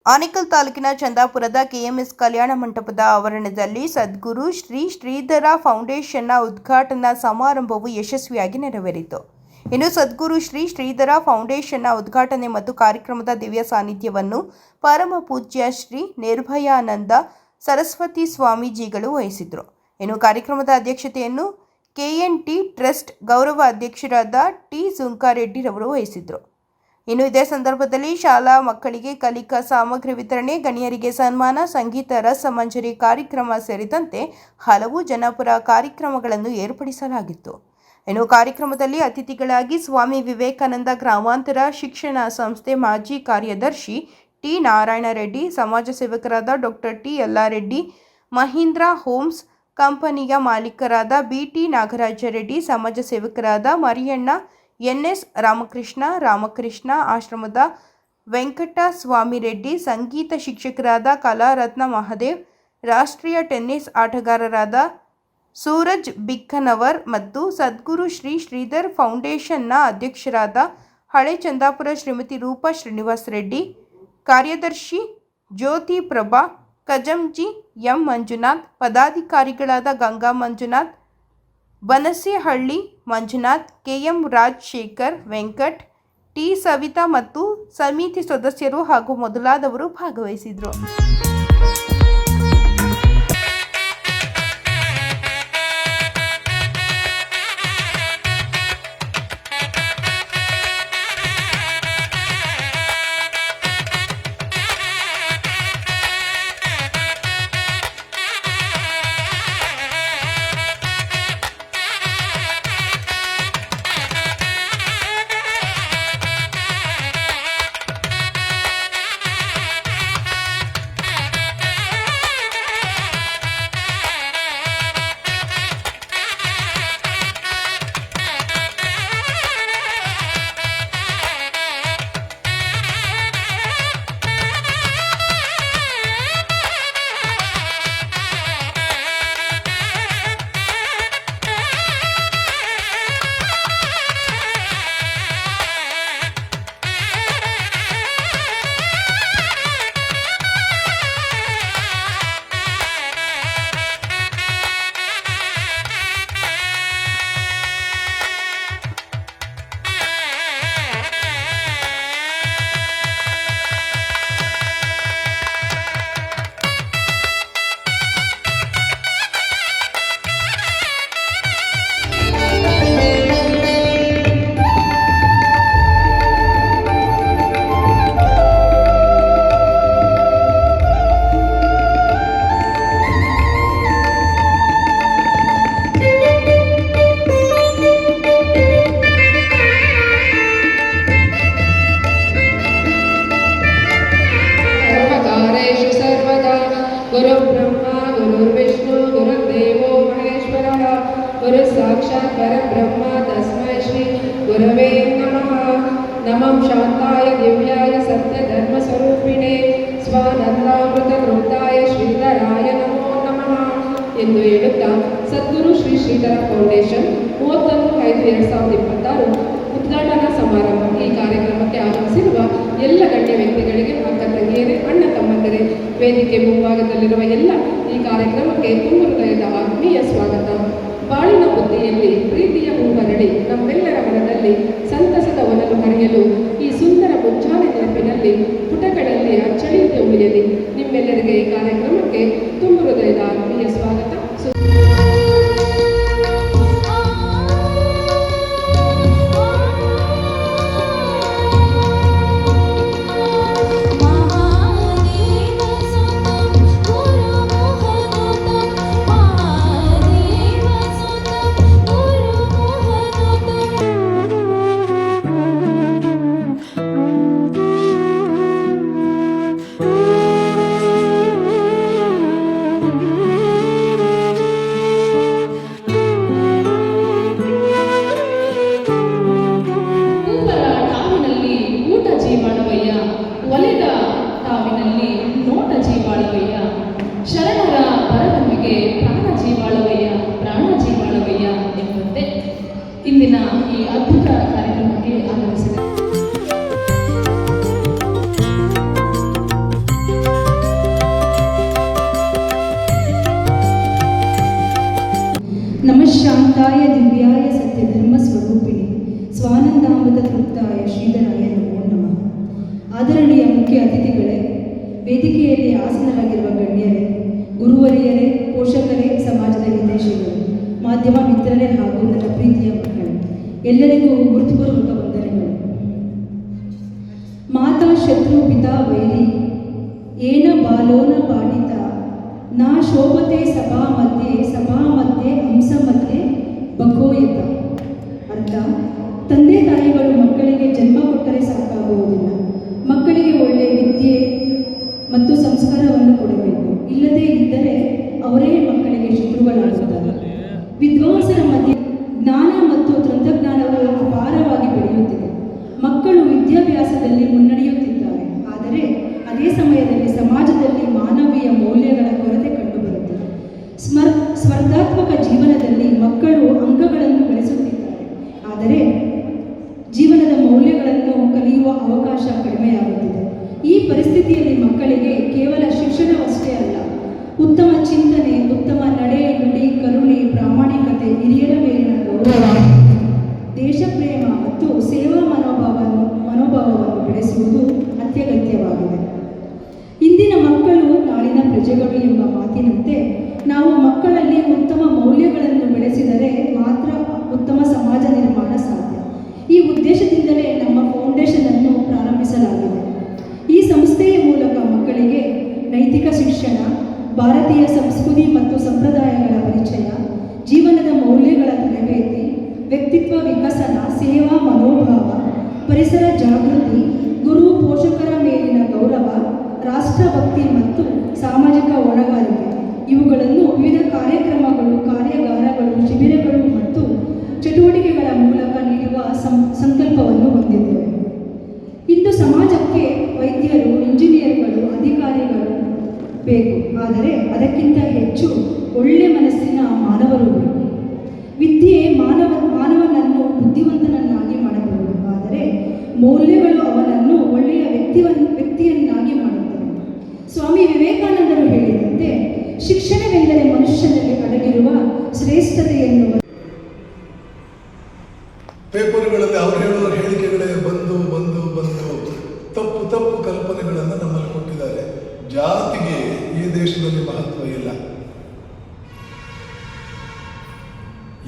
ಆನೇಕಲ್ ತಾಲೂಕಿನ ಚಂದಾಪುರದ ಕೆಎಂಎಸ್ ಕಲ್ಯಾಣ ಮಂಟಪದ ಆವರಣದಲ್ಲಿ ಸದ್ಗುರು ಶ್ರೀ ಶ್ರೀಧರ ಫೌಂಡೇಶನ್ನ ಉದ್ಘಾಟನಾ ಸಮಾರಂಭವು ಯಶಸ್ವಿಯಾಗಿ ನೆರವೇರಿತು. ಇನ್ನು ಸದ್ಗುರು ಶ್ರೀ ಶ್ರೀಧರ ಫೌಂಡೇಶನ್ನ ಉದ್ಘಾಟನೆ ಮತ್ತು ಕಾರ್ಯಕ್ರಮದ ದಿವ್ಯ ಸಾನ್ನಿಧ್ಯವನ್ನು ಪರಮ ಪೂಜ್ಯ ಶ್ರೀ ನಿರ್ಭಯಾನಂದ ಸರಸ್ವತಿ ಸ್ವಾಮೀಜಿಗಳು ವಹಿಸಿದರು. ಇನ್ನು ಕಾರ್ಯಕ್ರಮದ ಅಧ್ಯಕ್ಷತೆಯನ್ನು ಕೆಎನ್ಟಿ ಟ್ರಸ್ಟ್ ಗೌರವ ಅಧ್ಯಕ್ಷರಾದ ಟಿ ಸುಂಕಾರೆಡ್ಡಿರವರು ವಹಿಸಿದರು. ಇನ್ನು ಇದೇ ಸಂದರ್ಭದಲ್ಲಿ ಶಾಲಾ ಮಕ್ಕಳಿಗೆ ಕಲಿಕಾ ಸಾಮಗ್ರಿ ವಿತರಣೆ, ಗಣ್ಯರಿಗೆ ಸನ್ಮಾನ, ಸಂಗೀತ ರಸಮಂಜರಿ ಕಾರ್ಯಕ್ರಮ ಸೇರಿದಂತೆ ಹಲವು ಜನಪರ ಕಾರ್ಯಕ್ರಮಗಳನ್ನು ಏರ್ಪಡಿಸಲಾಗಿತ್ತು. ಇನ್ನು ಕಾರ್ಯಕ್ರಮದಲ್ಲಿ ಅತಿಥಿಗಳಾಗಿ ಸ್ವಾಮಿ ವಿವೇಕಾನಂದ ಗ್ರಾಮಾಂತರ ಶಿಕ್ಷಣ ಸಂಸ್ಥೆ ಮಾಜಿ ಕಾರ್ಯದರ್ಶಿ ಟಿ ನಾರಾಯಣ ರೆಡ್ಡಿ, ಸಮಾಜ ಸೇವಕರಾದ ಡಾಕ್ಟರ್ ಟಿ ಯಲ್ಲಾರೆಡ್ಡಿ, ಮಹೀಂದ್ರ ಹೋಮ್ಸ್ ಕಂಪನಿಯ ಮಾಲೀಕರಾದ ಬಿಟಿ ನಾಗರಾಜ ರೆಡ್ಡಿ, ಸಮಾಜ ಸೇವಕರಾದ ಮರಿಯಣ್ಣ, ಎನ್ಎಸ್ ರಾಮಕೃಷ್ಣ ಆಶ್ರಮದ ವೆಂಕಟಸ್ವಾಮಿ ರೆಡ್ಡಿ, ಸಂಗೀತ ಶಿಕ್ಷಕರಾದ ಕಲಾರತ್ನ ಮಹದೇವ್, ರಾಷ್ಟ್ರೀಯ ಟೆನ್ನಿಸ್ ಆಟಗಾರರಾದ ಸೂರಜ್ ಬಿಕ್ಕನವರ್ ಮತ್ತು ಸದ್ಗುರು ಶ್ರೀ ಶ್ರೀಧರ್ ಫೌಂಡೇಶನ್ನ ಅಧ್ಯಕ್ಷರಾದ ಹಳೆ ಚಂದಾಪುರ ಶ್ರೀಮತಿ ರೂಪಾ ಶ್ರೀನಿವಾಸ್ ರೆಡ್ಡಿ, ಕಾರ್ಯದರ್ಶಿ ಜ್ಯೋತಿ ಪ್ರಭಾ, ಕಜಂಜಿ ಎಂ ಮಂಜುನಾಥ್, ಪದಾಧಿಕಾರಿಗಳಾದ ಗಂಗಾ ಮಂಜುನಾಥ್, ಬನಸೇಹಳ್ಳಿ ಮಂಜುನಾಥ್, ಕೆಎಂ ರಾಜಶೇಖರ್, ವೆಂಕಟ್, ಟಿ ಸವಿತಾ ಮತ್ತು ಸಮಿತಿ ಸದಸ್ಯರು ಹಾಗೂ ಮೊದಲಾದವರು ಭಾಗವಹಿಸಿದರು. गुरु ब्रह्मा गुरुर्विष्णु गुरुर्देवो महेश्वरः गुरु साक्षात् परब्रह्म तस्मै श्री गुरवे नमः. नमः शांताय दिव्याय सत्यधर्मस्वरूपिणे स्वानंदामृतवृत्ताय ಶ್ರೀಧರಾಯ ನಮೋ ನಮಃ ಎಂದು ಹೇಳುತ್ತಾ ಸದ್ಗುರು ಶ್ರೀ ಶ್ರೀಧರ ಫೌಂಡೇಶನ್ 31/5/2026 ಉದ್ಘಾಟನಾ ಸಮಾರಂಭ ಈ ಕಾರ್ಯಕ್ರಮಕ್ಕೆ ಆಗಮಿಸಿರುವ ಎಲ್ಲ ಗಣ್ಯ ವ್ಯಕ್ತಿಗಳಿಗೆ, ಅಕ್ಕ ತಂಗಿಯರೇ, ಅಣ್ಣ ತಮ್ಮಂದಿರೇ, ವೇದಿಕೆ ಮುಂಭಾಗದಲ್ಲಿರುವ ಎಲ್ಲ ಈ ಕಾರ್ಯಕ್ರಮಕ್ಕೆ ತುಂಬ ಹೃದಯದ ಆತ್ಮೀಯ ಸ್ವಾಗತ. ಬಾಳಿನ ಬುದ್ಧಿಯಲ್ಲಿ ಪ್ರೀತಿಯ ಹೂವರಡಿ ನಮ್ಮೆಲ್ಲರ ಮನದಲ್ಲಿ ಸಂತಸದ ಒನಲು ಹರಿಯಲು ಈ ಸುಂದರ ಮುಂಜಾನೆ ನೆನಪಿನಲ್ಲಿ ಪುಟಗಳಲ್ಲಿ ಅಚ್ಚಳಿಯದೆ ಉಳಿಯಲಿ. ನಿಮ್ಮೆಲ್ಲರಿಗೆ ಈ ಕಾರ್ಯಕ್ರಮಕ್ಕೆ ತುಂಬ ಹೃದಯದ ಆತ್ಮೀಯ ಸ್ವಾಗತ. ಮಿತ್ರರೇ ಹಾಗೂ ನನ್ನ ಪ್ರೀತಿಯ ಮಕ್ಕಳು, ಎಲ್ಲರಿಗೂ ಹೃತ್ಪೂರ್ವಕ ವಂದನೆಗಳು. ಮಾತಾ ಶತ್ರು ಪಿತಾ ವೈರಿ ಏನ ಬಾಲೋನ ಪಾಡಿತ ನಾ ಶೋಭತೆ ಸಭಾ ಮಧ್ಯೆ ಹಂಸ ಮಧ್ಯೆ ಬಕೋಯತ. ಅರ್ಥ: ತಂದೆ ತಾಯಿಗಳು ಮಕ್ಕಳಿಗೆ ಜನ್ಮ ಕೊಟ್ಟರೆ ಸಾಕಾಗುವುದಿಲ್ಲ. ಮಕ್ಕಳಿಗೆ ಒಳ್ಳೆಯ ವಿದ್ಯೆ ಮತ್ತು ಸಂಸ್ಕಾರವನ್ನು ಕೊಡಬೇಕು. ಇಲ್ಲದೇ ಇದ್ದರೆ ಅವರೇ ಮಕ್ಕಳಿಗೆ ಶತ್ರುಗಳಾಗುತ್ತಾರೆ. ವಿದ್ವಾಂಸರ ಮಧ್ಯೆ ಜ್ಞಾನ ಮತ್ತು ತಂತ್ರಜ್ಞಾನವು ಅಪಾರವಾಗಿ ಬೆಳೆಯುತ್ತಿದೆ. ಮಕ್ಕಳು ವಿದ್ಯಾಭ್ಯಾಸದಲ್ಲಿ ಮುನ್ನಡೆಯುತ್ತಿದ್ದಾರೆ. ಆದರೆ ಅದೇ ಸಮಯದಲ್ಲಿ ಸಮಾಜದಲ್ಲಿ ಮಾನವೀಯ ಮೌಲ್ಯಗಳ ಕೊರತೆ ಕಂಡುಬರುತ್ತದೆ. ಸ್ಪರ್ಧಾತ್ಮಕ ಜೀವನದಲ್ಲಿ ಮಕ್ಕಳು ಅಂಕಗಳನ್ನು ಗಳಿಸುತ್ತಿದ್ದಾರೆ, ಆದರೆ ಜೀವನದ ಮೌಲ್ಯಗಳನ್ನು ಕಲಿಯುವ ಅವಕಾಶ ಕಡಿಮೆಯಾಗುತ್ತಿದೆ. ಈ ಪರಿಸ್ಥಿತಿಯಲ್ಲಿ ಮಕ್ಕಳಿಗೆ ಕೇವಲ ಶಿಕ್ಷಣವಷ್ಟೇ ಅಲ್ಲ, ಉತ್ತಮ ಚಿಂತನೆ, ಉತ್ತಮ ನಡೆ, ನುಡಿ, ಕರುಣೆ, ಪ್ರಾಮಾಣಿಕತೆ, ಹಿರಿಯರ ಮೇಲಿನ ಗೌರವ, ದೇಶಪ್ರೇಮ ಮತ್ತು ಸೇವಾ ಮನೋಭಾವವನ್ನು ಬೆಳೆಸುವುದು ಅತ್ಯಗತ್ಯವಾಗಿದೆ. ಇಂದಿನ ಮಕ್ಕಳು ನಾಳಿನ ಪ್ರಜೆಗಳು ಎಂಬ ಮಾತಿನಂತೆ ನಾವು ಮಕ್ಕಳಲ್ಲಿ ಉತ್ತಮ ಮೌಲ್ಯಗಳನ್ನು ಬೆಳೆಸಿದರೆ ಮಾತ್ರ ಉತ್ತಮ ಸಮಾಜ ನಿರ್ಮಾಣ ಸಾಧ್ಯ. ಈ ಉದ್ದೇಶದಿಂದಲೇ ನಮ್ಮ ಫೌಂಡೇಶನ್ ಅನ್ನು ಪ್ರಾರಂಭಿಸಲಾಗಿದೆ. ಈ ಸಂಸ್ಥೆಯ ಮೂಲಕ ಮಕ್ಕಳಿಗೆ ನೈತಿಕ ಶಿಕ್ಷಣ, ಭಾರತೀಯ ಸಂಸ್ಕೃತಿ ಮತ್ತು ಸಂಪ್ರದಾಯಗಳ ಪರಿಚಯ, ಜೀವನದ ಮೌಲ್ಯಗಳ ತರಬೇತಿ, ವ್ಯಕ್ತಿತ್ವ ವಿಕಸನ, ಸೇವಾ ಮನೋಭಾವ, ಪರಿಸರ ಜಾಗೃತಿ, ಗುರು ಪೋಷಕರ ಮೇಲಿನ ಗೌರವ, ರಾಷ್ಟ್ರಭಕ್ತಿ ಮತ್ತು ಸಾಮಾಜಿಕ ಹೊಣೆಗಾರಿಕೆ ಇವುಗಳನ್ನು ವಿವಿಧ ಕಾರ್ಯಕ್ರಮಗಳು, ಕಾರ್ಯಾಗಾರಗಳು, ಶಿಬಿರಗಳು ಮತ್ತು ಚಟುವಟಿಕೆಗಳ ಮೂಲಕ ನೀಡುವ ಸಂಕಲ್ಪವನ್ನು ಹೊಂದಿದ್ದೇವೆ. ಇಂದು ಸಮಾಜಕ್ಕೆ ವೈದ್ಯರು, ಇಂಜಿನಿಯರ್ಗಳು, ಅಧಿಕಾರಿಗಳು ಬೇಕು, ಆದರೆ ಅದಕ್ಕಿಂತ ಹೆಚ್ಚು ಒಳ್ಳೆ ಮನಸ್ಸಿನ ಮಾನವರು ಬೇಕು. ವಿದ್ಯೆ ಮಾನವನನ್ನು ಬುದ್ಧಿವಂತನನ್ನಾಗಿ ಮಾಡಬಹುದು, ಆದರೆ ಮೌಲ್ಯಗಳು ಅವನನ್ನು ಒಳ್ಳೆಯ ವ್ಯಕ್ತಿಯನ್ನಾಗಿ ಮಾಡುತ್ತವೆ. ಸ್ವಾಮಿ ವಿವೇಕಾನಂದರು ಹೇಳಿದಂತೆ, ಶಿಕ್ಷಣವೆಂದರೆ ಮನುಷ್ಯನಲ್ಲಿ ಅಡಗಿರುವ ಶ್ರೇಷ್ಠತೆಯನ್ನು. ಪೇಪರ್ಗಳಲ್ಲಿ ಅವರು ಹೇಳುವ ಹೇಳಿಕೆಗಳೇ ಬಂದು ಬಂದು ಬಂದು ತಪ್ಪು ತಪ್ಪು ಕಲ್ಪನೆಗಳನ್ನು ನಮ್ಮಲ್ಲಿ ಕೊಟ್ಟಿದ್ದಾರೆ. ಜಾತಿಗೆ ಈ ದೇಶದಲ್ಲಿ ಮಹತ್ವ ಇಲ್ಲ.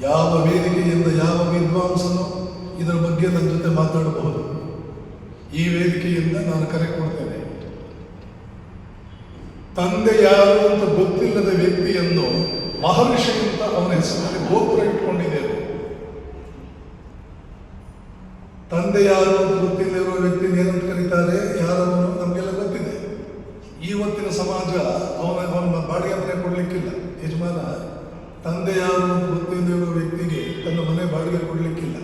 ಯಾವ ವೇದಿಕೆಯಿಂದ ಯಾವ ವಿದ್ವಾಂಸನೋ ಇದರ ಬಗ್ಗೆ ನನ್ನ ಜೊತೆ ಮಾತಾಡಬಹುದು. ಈ ವೇದಿಕೆಯಿಂದ ನಾನು ಕರೆ ಕೊಡ್ತೇನೆ. ತಂದೆ ಯಾರು ಅಂತ ಗೊತ್ತಿಲ್ಲದ ವ್ಯಕ್ತಿಯನ್ನು ಮಹರ್ಷಿ ಅಂತ ಅವನ ಹೆಸರಿನಲ್ಲಿ ಗೋಪುರ ಇಟ್ಕೊಂಡಿದ್ದೇವೆ. ತಂದೆ ಯಾರು ಅಂತ ಗೊತ್ತಿಲ್ಲದಿರುವ ವ್ಯಕ್ತಿ ಏನಂತ ಕರೀತಾರೆ, ಯಾರನ್ನು ನಮಗೆಲ್ಲ ಗೊತ್ತಿದೆ. ಇವತ್ತಿನ ಸಮಾಜ ಅವನ ಬಾಡಿಗೆ ಮನೆ ಕೊಡ್ಲಿಕ್ಕಿಲ್ಲ. ಯಜಮಾನ ತಂದೆ ಯಾರು ಅಂತ ಗೊತ್ತಿಲ್ಲದಿರುವ ವ್ಯಕ್ತಿಗೆ ತನ್ನ ಮನೆ ಬಾಡಿಗೆ ಕೊಡ್ಲಿಕ್ಕಿಲ್ಲ.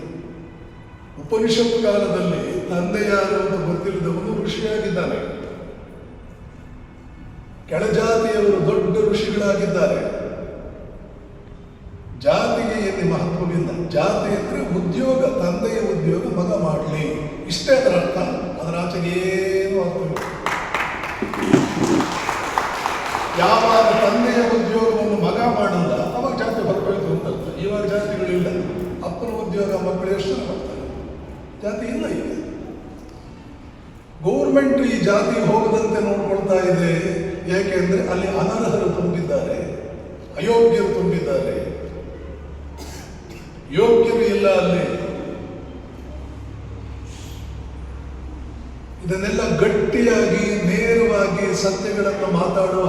ಉಪನಿಷತ್ ಕಾಲದಲ್ಲಿ ತಂದೆ ಯಾರು ಅಂತ ಗೊತ್ತಿಲ್ಲದವನು ಋಷಿಯಾಗಿದ್ದಾನೆ. ಕೆಳಜಾತಿಯವರು ದೊಡ್ಡ ಋಷಿಗಳಾಗಿದ್ದಾರೆ. ಜಾತಿಗೆ ಎಲ್ಲಿ ಮಹತ್ವವಿಲ್ಲ. ಜಾತಿ ಅಂದರೆ ಉದ್ಯೋಗ, ತಂದೆಯ ಉದ್ಯೋಗ ಮಗ ಮಾಡಲಿ, ಇಷ್ಟೇ ಅದರ ಅರ್ಥ. ಅದರ ಆಚೆಗೆ ಏನು ಅರ್ಥವಿಲ್ಲ. ಯಾವಾಗ ತಂದೆಯ ಉದ್ಯೋಗವನ್ನು ಮಗ ಮಾಡಲ್ಲ ಅವಾಗ ಜಾತಿ ಹೊರಬೇಕು ಅಂತ. ಇವಾಗ ಜಾತಿಗಳಿಲ್ಲ. ಅಪ್ಪನ ಉದ್ಯೋಗ ಮಕ್ಕಳು ಎಷ್ಟು ಮಾಡ್ತಾರೆ, ಜಾತಿ ಇಲ್ಲ. ಈಗ ಗೌರ್ಮೆಂಟ್ ಈ ಜಾತಿ ಹೋಗದಂತೆ ನೋಡ್ಕೊಳ್ತಾ ಇದೆ. ಏಕೆಂದರೆ ಅಲ್ಲಿ ಅನರ್ಹರು ತುಂಬಿದ್ದಾರೆ, ಅಯೋಗ್ಯರು ತುಂಬಿದ್ದಾರೆ, ಯೋಗ್ಯರು ಇಲ್ಲ ಅಲ್ಲಿ. ಇದನ್ನೆಲ್ಲ ಗಟ್ಟಿಯಾಗಿ ನೇರವಾಗಿ ಸತ್ಯಗಳನ್ನು ಮಾತಾಡುವ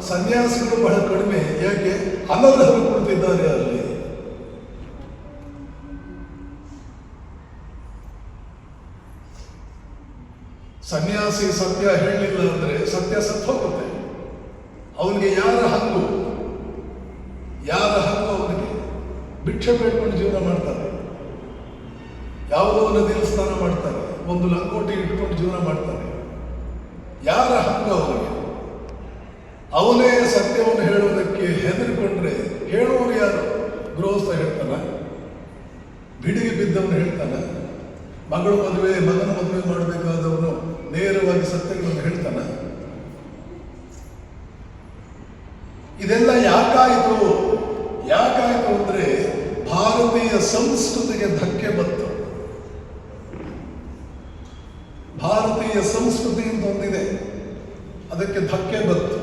ಸನ್ಯಾಸಿಗಳು ಬಹಳ ಕಡಿಮೆ. ಯಾಕೆ? ಅನರ್ಹರು ಕುಳಿತಿದ್ದಾರೆ ಅಲ್ಲಿ. ಸನ್ಯಾಸಿ ಸತ್ಯ ಹೇಳಲಿಲ್ಲ ಅಂದ್ರೆ ಸತ್ಯ ಸತ್ತು ಹೋಗುತ್ತೆ. ಅವನಿಗೆ ಯಾರ ಹಕ್ಕು ಅವನಿಗೆ? ಭಿಕ್ಷೆ ಬೇಡ್ಕೊಂಡು ಜೀವನ ಮಾಡ್ತಾರೆ, ಯಾವುದೋ ನದಿಯಲ್ಲಿ ಸ್ನಾನ ಮಾಡ್ತಾರೆ, ಒಂದು ಲಂಗೋಟಿ ಇಟ್ಕೊಂಡು ಜೀವನ ಮಾಡ್ತಾರೆ. ಯಾರ ಹಕ್ಕು ಅವನಿಗೆ? ಅವನೇ ಸತ್ಯವನ್ನು ಹೇಳುವುದಕ್ಕೆ ಹೆದರಿಕೊಂಡ್ರೆ ಹೇಳುವವರು ಯಾರು? ಗೃಹಸ್ಥ ಹೇಳ್ತಾನ, ಬಿಡಿಗೆ ಬಿದ್ದವನು ಹೇಳ್ತಾನ, ಮಗನ ಮದುವೆ ಮಾಡಬೇಕಾದವನು ನೇರವಾಗಿ ಸತ್ಯಗಳನ್ನು ಹೇಳ್ತಾನ. ಇದೆಲ್ಲ ಯಾಕಾಯಿತು ಅಂದ್ರೆ ಭಾರತೀಯ ಸಂಸ್ಕೃತಿಗೆ ಧಕ್ಕೆ ಬಂತು. ಭಾರತೀಯ ಸಂಸ್ಕೃತಿ ಅಂತ ಒಂದಿದೆ, ಅದಕ್ಕೆ ಧಕ್ಕೆ ಬಂತು.